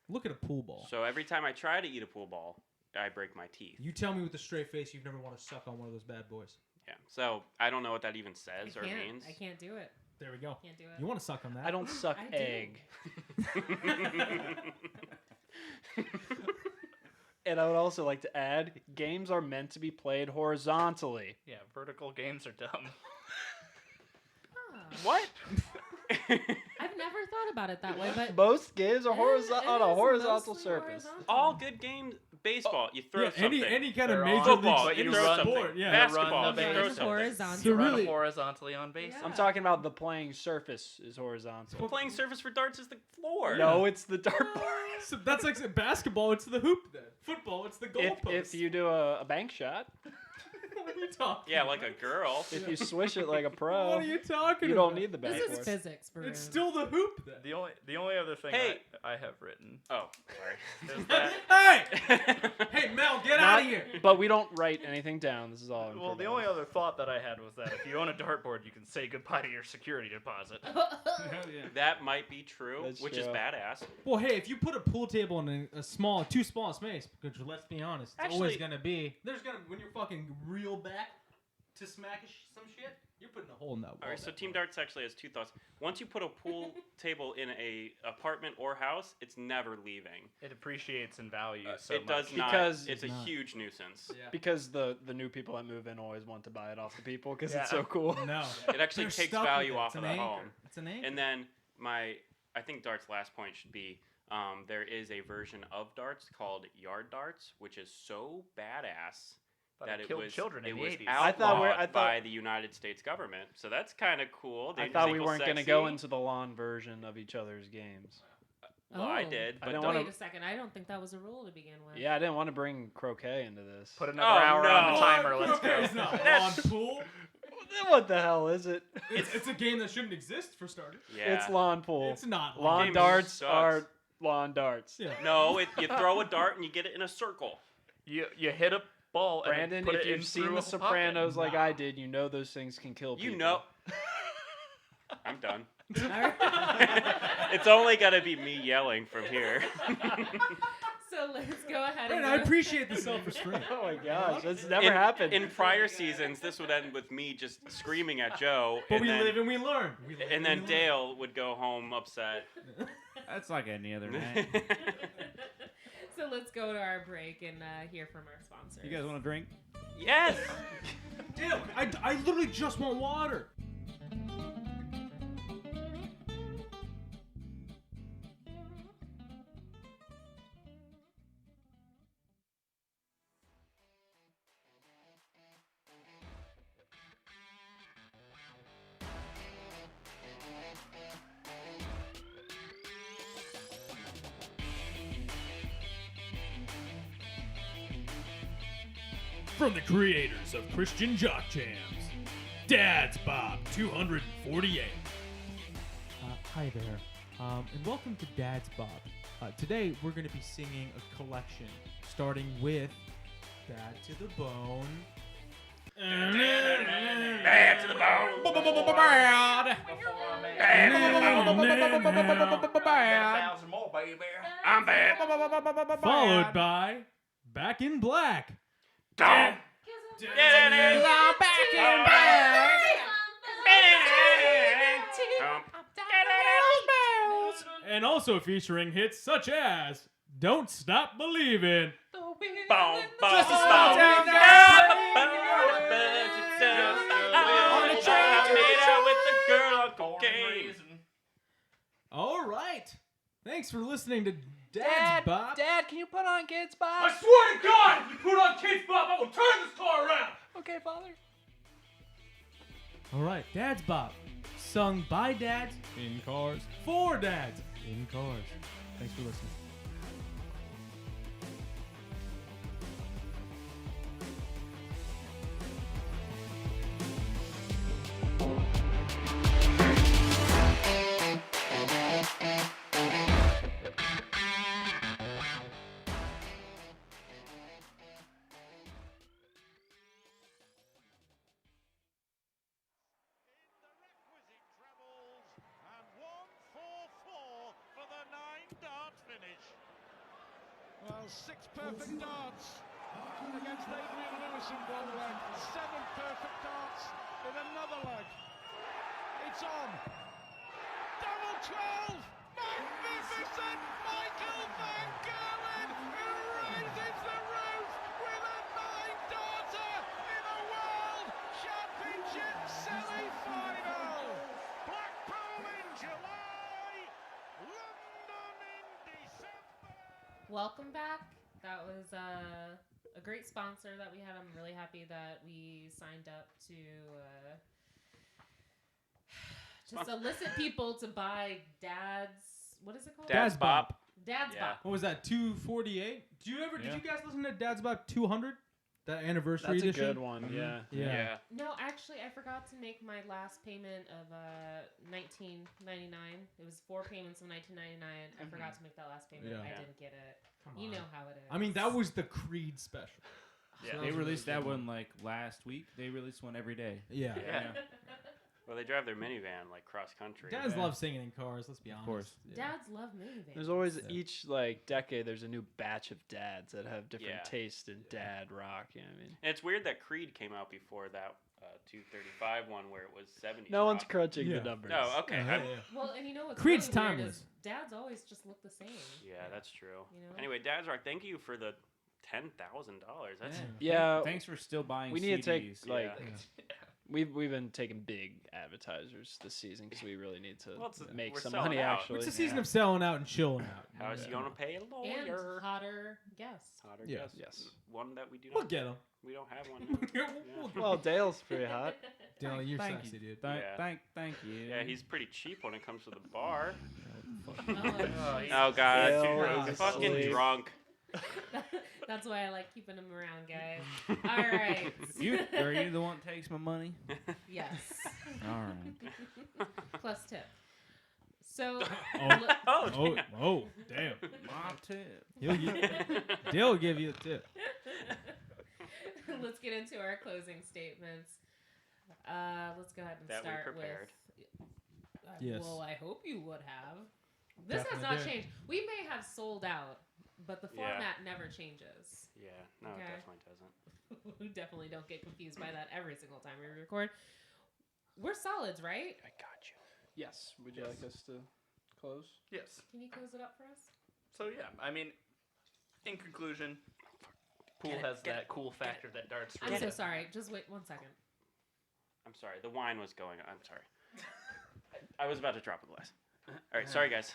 Look at a pool ball. So every time I try to eat a pool ball, I break my teeth. You tell me with a straight face you've never want to suck on one of those bad boys. Yeah. So I don't know what that even says or means. I can't do it. There we go. Can't do it. You want to suck on that? I don't suck I do. egg. And I would also like to add, games are meant to be played horizontally. Yeah, vertical games are dumb. Ah. What? I've never thought about it that way, but Most games are it on a is horizontal mostly surface. horizontal. All good games. Baseball, you throw Yeah, something. any kind of They're major all football, league you any throw sport. something. Yeah. Basketball, Run the you base. throw It's something. horizontal. So Run really- horizontally on base. Yeah. I'm talking about the playing surface is horizontal. The playing surface for darts is the floor. No, it's the dartboard. So that's like basketball. It's the hoop then. Football. It's the If goalpost. you do a bank shot, What are you talking Yeah, like a girl. If you swish it like a pro, What are you talking you about? don't need the This backboard. is physics, Varun. It's still the hoop then. The only other thing Hey. I have written Oh, sorry. is that Hey, Mel, get out of here. But we don't write anything down. This is all. well, the only other thought that I had was that if you own a dartboard, you can say goodbye to your security deposit. That might be true, That's which is true. badass. Well, hey, if you put a pool table in a too small space, because let's be honest, it's always Actually- gonna be. When you're fucking real back to smack some shit, you're putting a hole in that wall. All right, so that Team way. Darts actually has two thoughts. Once you put a pool table in a apartment or house, it's never leaving. It appreciates in value so it much. does not. Because It's a not. huge nuisance. Yeah. Because the new people that move in always want to buy it off the people because it's Yeah. so cool. No, It actually They're takes stuck with value it. off It's of an the anchor. home. It's an anchor. And then I think Dart's last point should be there is a version of darts called Yard Darts, which is so badass But that it it killed was children in it the was 80s. I outlawed thought- by the United States government. So that's kind of cool. I Dangerous thought we equals weren't going to sexy. go into the lawn version of each other's games. Well, I Oh. did, I but don't don't- Wait a second. I don't think that was a rule to begin with. Yeah, I didn't want to bring croquet into this. Put another Oh, hour on the no. timer. Let's go. It's not lawn pool. What the hell is it? It's a game that shouldn't exist for starters. yeah. It's lawn pool. It's not Lawn Game darts sucks. are lawn darts. Yeah. No, you throw a dart and you get it in a circle. You hit a ball and Brandon, put if it in you've seen through The a pocket. Sopranos like Nah. I did, you know those things can kill people. You know. I'm done. All right. It's only got to be me yelling from here. So let's go ahead and Brandon, I appreciate the self-restraint. Oh my gosh, that's never happened. In prior seasons, this would end with me just screaming at Joe, But and we then, live and we learn. We live and then we learn. Dale would go home upset. That's like any other night. So let's go to our break and hear from our sponsors. You guys want a drink? Yes. Dale, I literally just want water. From the creators of Christian Jock Jams, Dad's Bob 248. Hi there, and welcome to Dad's Bob. Today we're going to be singing a collection, starting with Bad to the Bone. Bad to the bone. Thousand more, baby. I'm bad. Followed by Back in Black. Don't. And also featuring hits such as Don't Stop Believing. Boom, boom, Just a boom. small town I made out with the girl on cocaine. All right. Thanks for listening to Dad's Bob. Dad, can you put on Kids Bob? swear to God, if you put on Kids Bob, I will turn this car around. Okay, Father. All right, Dad's Bob, sung by dads in cars for dads in cars. Thanks for listening. And 1-4-4 for the 9-dart finish. Well, 6 perfect darts against Adrian Lewis in one leg. 7 perfect darts in another leg. It's on. Double 12. Magnificent Michael Van Gerwen who raises the roof with a 9-darter in a World Championship semi-final. Blackpool in July, London in December. Welcome back. That was a great sponsor that we had. I'm really happy that we signed up to solicit people to buy Dad's. What is it called? Dad's Bop. Dad's Yeah. Bop. What was that, 248? Did you Yeah. guys listen to Dad's Bob 200? That anniversary That's a edition. good one. Mhm. Yeah. Yeah. No, actually, I forgot to make my last payment of $19.99. It was 4 payments of $19.99. I forgot to make that last payment. Yeah. I Yeah. didn't get it. Come You on. know how it is. I mean, that was the Creed special. Yeah. So They was a released really that good one like last week. They released one every day. Yeah. Well, they drive their minivan like cross country. Dads love singing in cars. Let's be honest. course. Yeah. Dads love minivans. There's always Yeah. each like decade. There's a new batch of dads that have different Yeah. tastes in dad rock. You know what I mean? And it's weird that Creed came out before that 235 one where it was 70s. No one's rock. crunching Yeah. the numbers. No, okay. Yeah, I'm- yeah. Well, and you know what's Creed's really weird timeless. is dads always just look the same. Yeah, that's true. You know? Anyway, Dad's Rock, thank you for the $10,000. That's Yeah. Thanks for still buying We need to CDs. take like Yeah. we've been taking big advertisers this season because we really need to Well, it's- make we're some selling money. out. Actually, It's a season of selling out and chilling out. How is he going to pay a And lawyer? hotter guests. Hotter Yeah. guess. Yes. One that we do We'll not. get him. We don't have one. Well, Dale's pretty hot. Dylan, you're Thank sexy, you. dude. Thank you. Yeah, he's pretty cheap when it comes to the bar. Oh, Oh God, Dale he's is fucking asleep. drunk. That's why I like keeping him around, guys. All right. Are you the one that takes my money? Yes. All right. Plus tip. So. Oh, damn. My tip. Dale will give you a tip. Let's get into our closing statements. Let's go ahead and That we start prepared. with. Yes. Well, I hope you would have. This has Definitely not did. changed. We may have sold out, but the Yeah. format never changes. Yeah, no, Okay. it definitely doesn't. We definitely don't get confused by that every single time we record. We're solids, right? I got you. Yes. Would you like us to close? Yes. Can you close it up for us? So yeah, I mean, in conclusion, pool has that cool factor that darts. I'm really so does. sorry. Just wait 1 second. I'm sorry. The wine was going. I'm sorry. I was about to drop a glass. All right, sorry guys.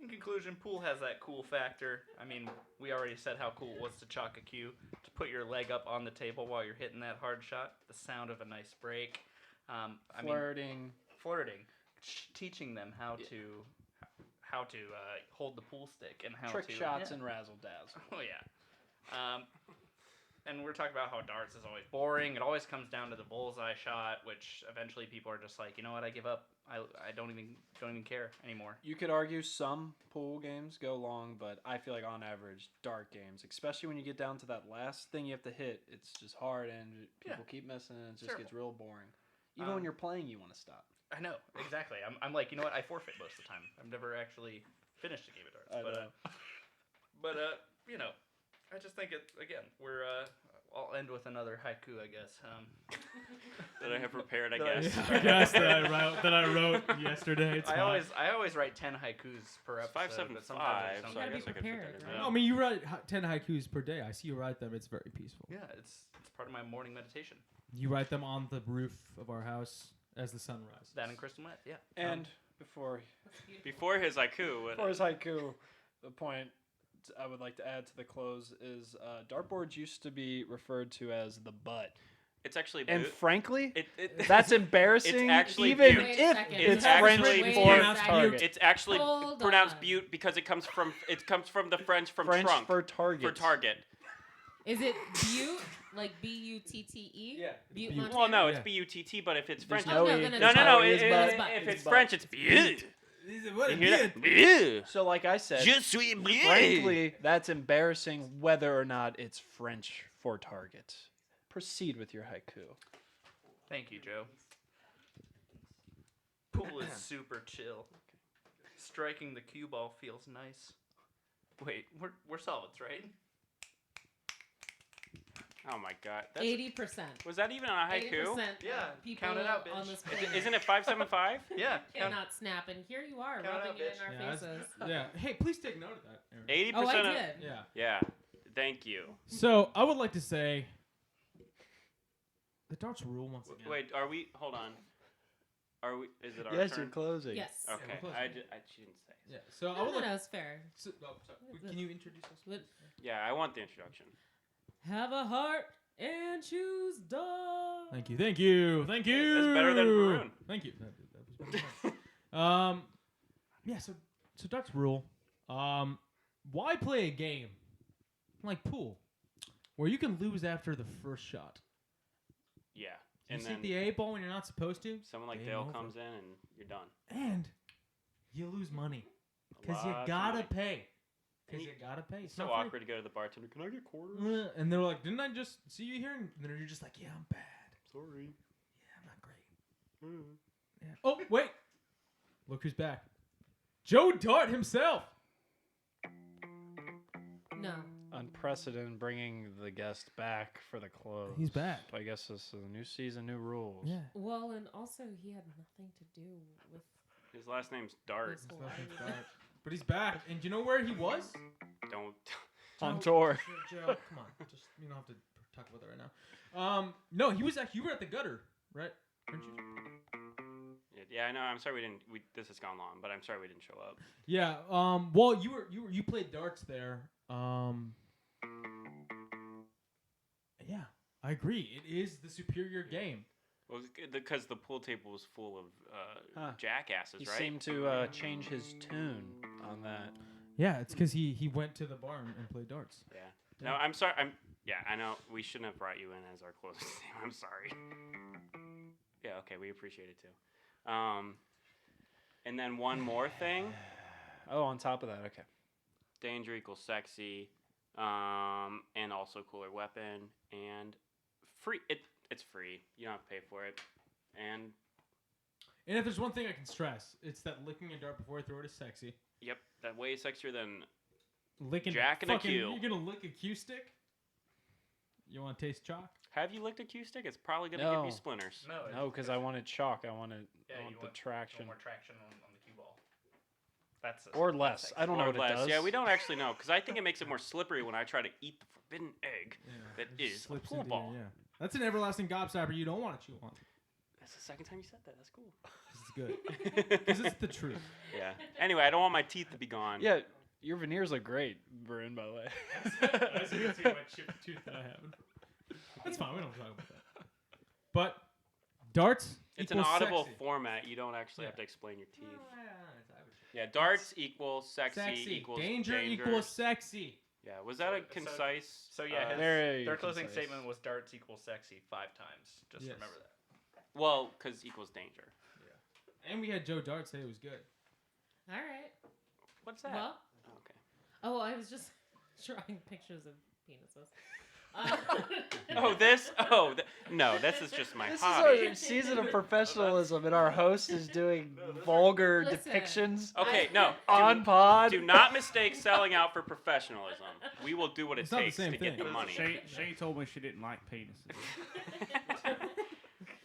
In conclusion, pool has that cool factor. I mean, we already said how cool it was to chalk a cue, to put your leg up on the table while you're hitting that hard shot, the sound of a nice break. Flirting. Flirting, teaching them how to hold the pool stick and how Trick to shots yeah. and razzle dazzle. Oh yeah. And we're talking about how darts is always boring. It always comes down to the bullseye shot, which eventually people are just like, you know what, I give up. I don't even care anymore. You could argue some pool games go long, but I feel like on average, dart games, especially when you get down to that last thing you have to hit, it's just hard and people keep missing and it just gets real boring. Even when you're playing, you want to stop. I know, exactly. I'm like, you know what, I forfeit most of the time. I've never actually finished a game of darts. But you know, I just think it, again, we're, I'll end with another haiku, I guess. That I have prepared, I That guess. I guess that I wrote yesterday. It's I fine. always write 10 haikus per It's episode. 575, but sometimes I just so don't I get guess to I could fit prepared, that in right? there. No, I mean, you write 10 haikus per day. I see you write them. It's very peaceful. Yeah, it's part of my morning meditation. You write them on the roof of our house as the sun rises. That and crystal meth, yeah. And before Before his haiku, his haiku, the point I would like to add to the close is dartboards used to be referred to as the butt. it's actually And boot. frankly, It- that's embarrassing. It's actually even butte. Wait a if second. it's It's French actually for butte. target. It's actually Hold pronounced on. butte because it comes from the French from French trunk for target. for target. Is it Butte? Like Butte? Yeah. Butte, Butte. Montana? Well, no, it's Yeah. B-U-T-T, but if it's There's French, Oh, no no, E. then it's no, butt. if It's it's butt. it's French, it's butte. What You hear that? Butte. So, like I said, Je suis butte. frankly, that's embarrassing whether or not it's French for target. Proceed with your haiku. Thank you, Joe. Pool is super chill. Striking the cue ball feels nice. Wait, we're solids, right? Oh my God. That's, 80%. was that even on a haiku? 80% Yeah, of people count it out, on bitch. this planet Isn't it 575? Yeah. cannot snap, and here you are Count it rubbing out, it bitch. in our faces. Yeah. Hey, please take note of that, Aaron. 80%. Oh, I of, did. Yeah. Yeah. Thank you. So I would like to say the darts rule once again. Wait, are we? Hold on. Are we? Is it our Yes, turn? you're closing. Yes. Okay. we're closing. I didn't say. Yeah. So I No, would no, like. no, it's fair. So, oh, sorry. Can you introduce us? But Yeah, I want the introduction. have a heart and choose dog. Thank you. Thank you. Thank you. That's better than Maroon. Thank you. That was better. Yeah. So darts rule. Why play a game like pool where you can lose after the first shot. Yeah. You And see then the 8-ball when you're not supposed to. someone like game Dale over. comes in and you're done. And you lose money. Because you Lots of gotta money. pay. Because And you gotta pay. It's It's so not free. awkward to go to the bartender. Can I get quarters? And they're like, didn't I just see you here? And then you're just like, yeah, I'm bad. Sorry. Yeah, I'm not great. Yeah. Oh, wait. Look who's back. Joe Dart himself. No. Unprecedented bringing the guest back for the close. He's back. I guess this is a new season, new rules. Yeah. Well, and also he had nothing to do with His last name's Dart. this whole idea. But he's back. And do you know where he was? Don't. On tour. Joe, come on. Just, you don't have to talk about that right now. No, he was actually, you were at the gutter, right? Weren't you? Yeah, I know. I'm sorry we didn't. This has gone long, but I'm sorry we didn't show up. Yeah. Well, you played darts there. Yeah, I agree. It is the superior game. Well, because the pool table was full of jackasses, He right? seemed to change his tune on that. Yeah, it's because he went to the bar and played darts. Yeah. No, I'm sorry. Yeah, I know. We shouldn't have brought you in as our closest name. I'm sorry. Yeah. Okay. We appreciate it too. And then one more thing. Oh, on top of that, okay. Danger equals sexy, and also cooler weapon and free. It's free. You don't have to pay for it, and if there's one thing I can stress, it's that licking a dart before I throw it is sexy. yep, that way sexier than Licking Jack and a fucking, Q. You're gonna lick a Q stick? You want to taste chalk? Have you licked a cue stick? It's probably gonna give No. you splinters. No, because I wanted chalk. I wanted Yeah, I you want want the traction. more traction on the cue ball. That's Or less. I don't know Or what less. it does. Yeah, we don't actually know because I think it makes it more slippery when I try to eat the forbidden egg that It is a slips pool into ball. your- yeah. That's an everlasting gobstopper you don't want to chew on. That's the second time you said that. That's cool. This is good. Because it's the truth. Yeah. Anyway, I don't want my teeth to be gone. Yeah, your veneers look great, Bryn, by the way. I see how much chipped tooth that I have. That's fine. We don't talk about that. But darts. It's an equals audible sexy. format. You don't actually Yeah. have to explain your teeth. Oh, Yeah, darts equals sexy, Sexy. equals Danger equals sexy. Yeah, was that a concise? So yeah, their closing statement was darts equals sexy 5 times. Just Yes. remember that. Well, because equals danger. And we had Joe Dart say it was good. All right. What's that? Well, okay. Oh, I was just drawing pictures of penises. Oh, this? Oh, no, this is just my This hobby. is our season of professionalism, and our host is doing vulgar Listen, depictions Okay, no. on pod. Do not mistake selling out for professionalism. We will do what it It's not the takes to same get thing. the money. She told me she didn't like penises.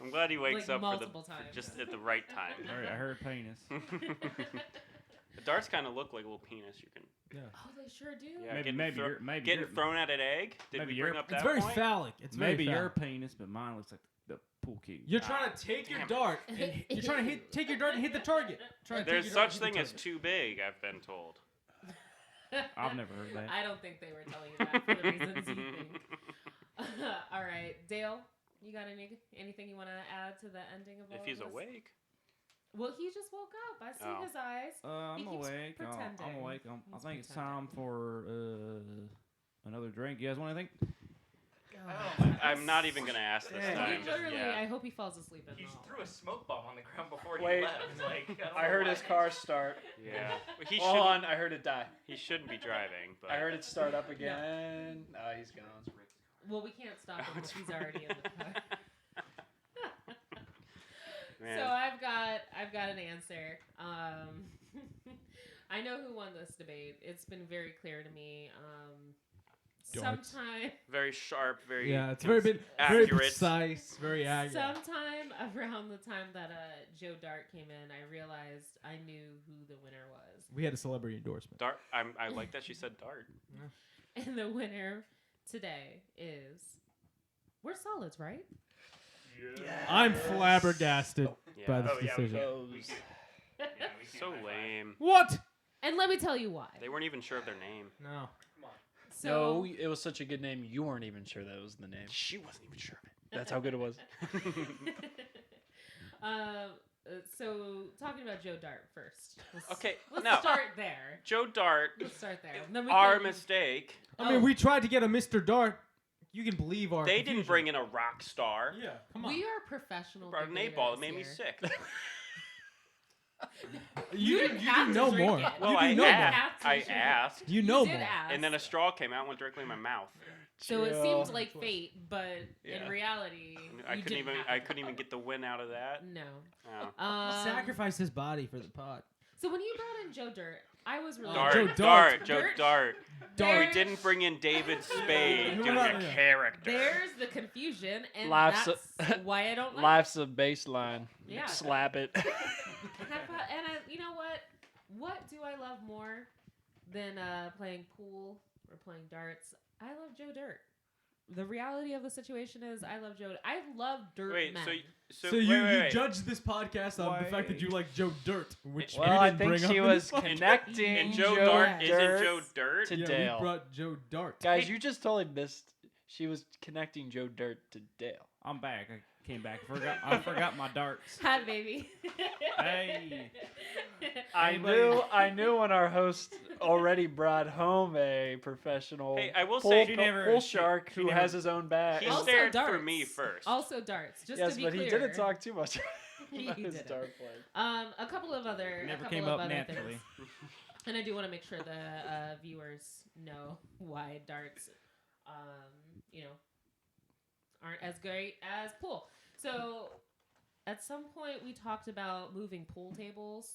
I'm glad he wakes Like up multiple for times. just at the right time. I heard penis. The darts kind of look like a little penis. You can. Oh, they sure do. Yeah, Maybe- getting maybe thro- you're- maybe getting you're- thrown at an egg. Did maybe we bring you're- up It's that very point? phallic. It's very Maybe your phallic. penis, but mine looks like the pool cue. You're trying to take your dart. And you're trying to take your dart and hit the target. Trying to There's take your dart such and hit thing the as too big. I've been told. I've never heard that. I don't think they were telling you that for the reasons you think. All right, Dale, you got anything you want to add to the ending of all If he's of this? awake. Well, he just woke up. I see Oh. his eyes. I'm He keeps awake. I'm pretending. awake. I He's think it's pretending. time for another drink. You guys want anything? I'm not even gonna ask this Dang. time. He literally, Yeah. I hope he falls asleep in He the hall. threw a smoke bomb on the ground before Wait. he left. Like, I heard his car start. Yeah. He Hold shouldn't. on, I heard it die. He shouldn't be driving. But I heard it start up again. No, he's gone. Well, we can't stop him if he's already in the car. Man. So I've got an answer. I know who won this debate. It's been very clear to me. Darts. Sometime Very sharp. Very. Yeah, it's very very accurate. precise, very accurate. sometime around the time that Joe Dart came in, I realized I knew who the winner was. We had a celebrity endorsement. Dart. I like that she said dart. And the winner today is we're solids, right? I'm flabbergasted by this Oh, yeah, decision. So lame. What? And let me tell you why. They weren't even sure of their name. No. So No, it was such a good name. You weren't even sure that was the name. She wasn't even sure of it. That's how good it was. So talking about Joe Dart first. Okay, Let's no. start there. Joe Dart. Let's start there. And then we Our can- mistake. I mean, we tried to get a Mr. Dart. you can believe our. They confusion. didn't bring in a rock star. Yeah, come on. We are professional. Brought an 8-ball. It debaters made me here. sick. You didn't have to know drink more. it. Well, You I do know more. asked. I asked. You know did more. ask. And then a straw came out and went directly in my mouth. So it seems like fate, but Yeah. in reality, I you couldn't didn't even. have I to couldn't even get the win out of that. No. Oh. Sacrificed his body for the pot. So when you brought in Joe Dirt, I was really Dart, Joe Dart, Dart. Joe Dart. There's- We didn't bring in David Spade doing Right, a yeah. character. There's the confusion, and Life's that's why I don't like. Life's a baseline. Yeah. Slap it. You know what? What do I love more than playing pool or playing darts? I love Joe Dirt. The reality of the situation is, I love Joe. I love dirt Wait, men. so So wait, you wait. judge this podcast on the fact that you like Joe Dirt, which Well, we I didn't think bring she up in was this podcast. connecting And Joe Joe Dart Dirt isn't Joe Dirt. to Yeah, Dale. we brought Joe Dart. Guys, you just totally missed. She was connecting Joe Dirt to Dale. I'm back. I came back. I forgot my darts. Hi, baby. Hey. I knew when our host already brought home a professional Hey, I will pool, say- pool shark she who never- has his own bag. He Also stared for darts. me first. Also darts. Just yes, to be but clear. he didn't talk too much He about his didn't. dart playing. A couple of other. Never a couple came of up other naturally. Things. And I do want to make sure the viewers know why darts, aren't as great as pool. So, at some point, we talked about moving pool tables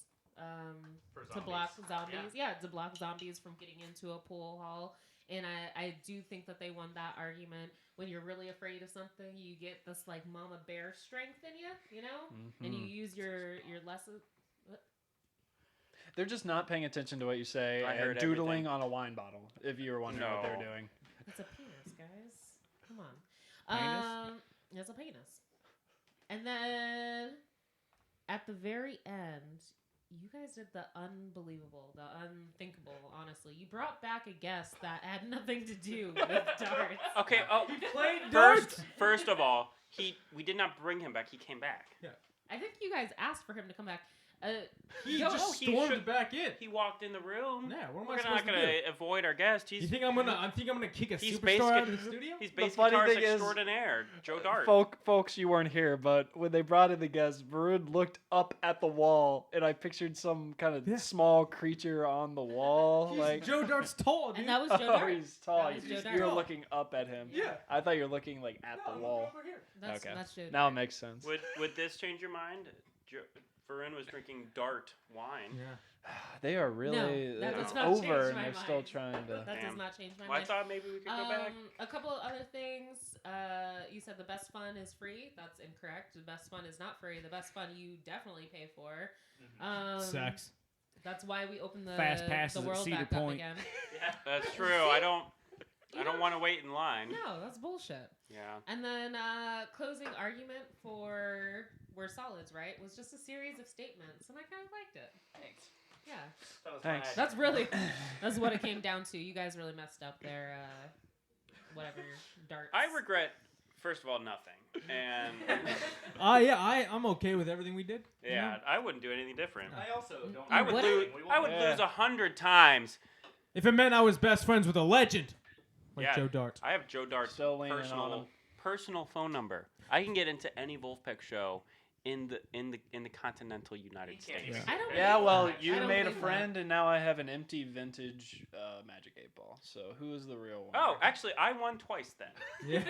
to block zombies. Yeah, to block zombies from getting into a pool hall. And I do think that they won that argument. When you're really afraid of something, you get this like mama bear strength in you, and you use your lesson. They're just not paying attention to what you say I and heard doodling everything. on a wine bottle, if you were wondering what they're No. doing. It's a penis, guys. Come on. Penis? It's a penis. And then at the very end, you guys did the unbelievable, the unthinkable, honestly. You brought back a guest that had nothing to do with darts. Okay. Oh, Played first of all, we did not bring him back. He came back. I think you guys asked for him to come back. He Yo, just he stormed should- back in. He walked in the room. Yeah, what am We're I not supposed to gonna do? avoid our guest. You think I'm gonna kick a He's superstar out of the studio? He's The bass funny guitarist thing is- extraordinaire, Joe Dart. Folks, you weren't here, but when they brought in the guest, Varun looked up at the wall, and I pictured some kind of small creature on the wall. He's like Joe Dart's tall, dude. And that was Joe Oh, Dart. he's tall. That was Joe You're Dart. looking up at him. Yeah. I thought you were looking like at the wall. Over here. That's, Okay. that's Joe Now it Dart. makes sense. Would this change your mind? Varun was drinking Dart wine. Yeah. They are really that does it's not over, change and my they're mind. still trying to. That does Damn. not change my Well, I mind. thought maybe we could go back. A couple of other things. You said the best fun is free. That's incorrect. The best fun is not free. The best fun you definitely pay for. Sex. That's why we opened the Fast passes the at world Cedar back up Point. again. That's true. I don't want to wait in line. No, that's bullshit. Yeah. And then closing argument for we're solids, right? Was just a series of statements, and I kind of liked it. Thanks. Yeah. Thanks. That's really that's what it came down to. You guys really messed up their whatever darts. I regret, first of all, nothing. And I'm okay with everything we did. you yeah, know? I wouldn't do anything different. I also don't. I would wouldn't? lose. I would Yeah. lose 100 times. If it meant I was best friends with a legend, like Yeah. Joe Dart. I have Joe Dart's Still leaning on him. personal phone number. I can get into any Wolfpack show in the continental United States. Yeah. I don't Yeah, believe well, that. I you don't made a believe that. friend, and now I have an empty vintage Magic 8-Ball. So who is the real one? Oh, actually, I won twice then. Yeah.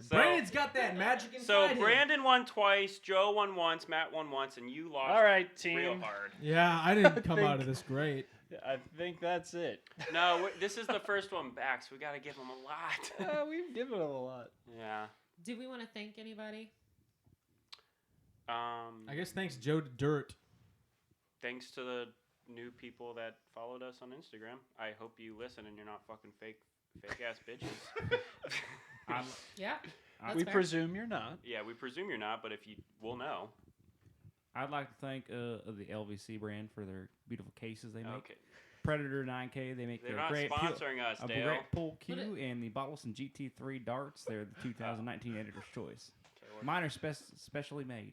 So, Brandon's got that magic inside so him. Brandon won twice, Joe won once, Matt won once, and you lost All right, real team. hard. Yeah, I didn't come think- out of this great. I think that's it. No, this is the first one back, so we got to give him a lot. We've given him a lot. Yeah. Do we want to thank anybody? I guess thanks Joe Dirt. Thanks to the new people that followed us on Instagram. I hope you listen and you're not fucking fake ass bitches. Yeah. That's We fair. presume you're not. Yeah, we presume you're not, but if you, we'll know. I'd like to thank the LVC brand for their beautiful cases they make. Okay. Predator 9K, they make They're a not great sponsoring us, a Dale. great pool What cue, and the Bottleson GT3 darts. They're the 2019 Editor's Choice. Mine are specially made.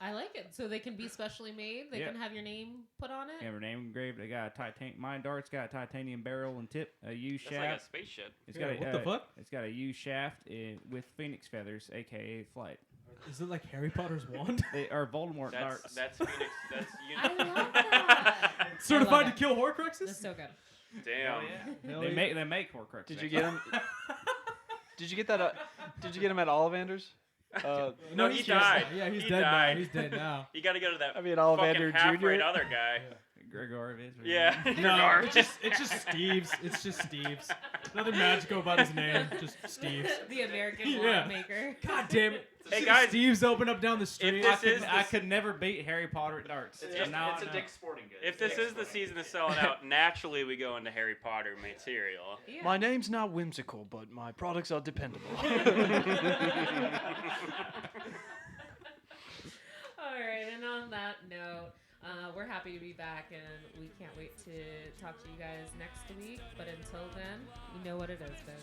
I like it. So they can be specially made. They Yep. can have your name put on it. Have her name engraved. They got a my dart's got a titanium barrel and tip, a U That's like a shaft. spaceship. It's Yeah, got a, what the fuck? It's got a U shaft with phoenix feathers, aka flight. Is it like Harry Potter's wand? They are Voldemort darts. That's Phoenix. That's I love that. Certified I to love kill Horcruxes? That's so good. Damn. Hell They yeah. make Horcruxes. Did you get him? Did you get that? Did you get him at Ollivander's? No, he died. Yeah, he's He dead died. now. He's dead now. You got to go to that I mean, fucking Ollivander half-rate Jr.? other guy. Gregorovitz. Yeah. No, it's just Steve's. It's just Steve's. Nothing magical about his name. Just Steve's. The American Yeah. wand maker. God damn it. Hey, See guys, Steve's open up down the street. I could never beat Harry Potter at darts. It's Now I a know. Dick's Sporting Goods. If this is the season of selling out, naturally we go into Harry Potter material. Yeah. My name's not whimsical, but my products are dependable. All right, and on that note, we're happy to be back, and we can't wait to talk to you guys next week. But until then, you know what it is, Ben.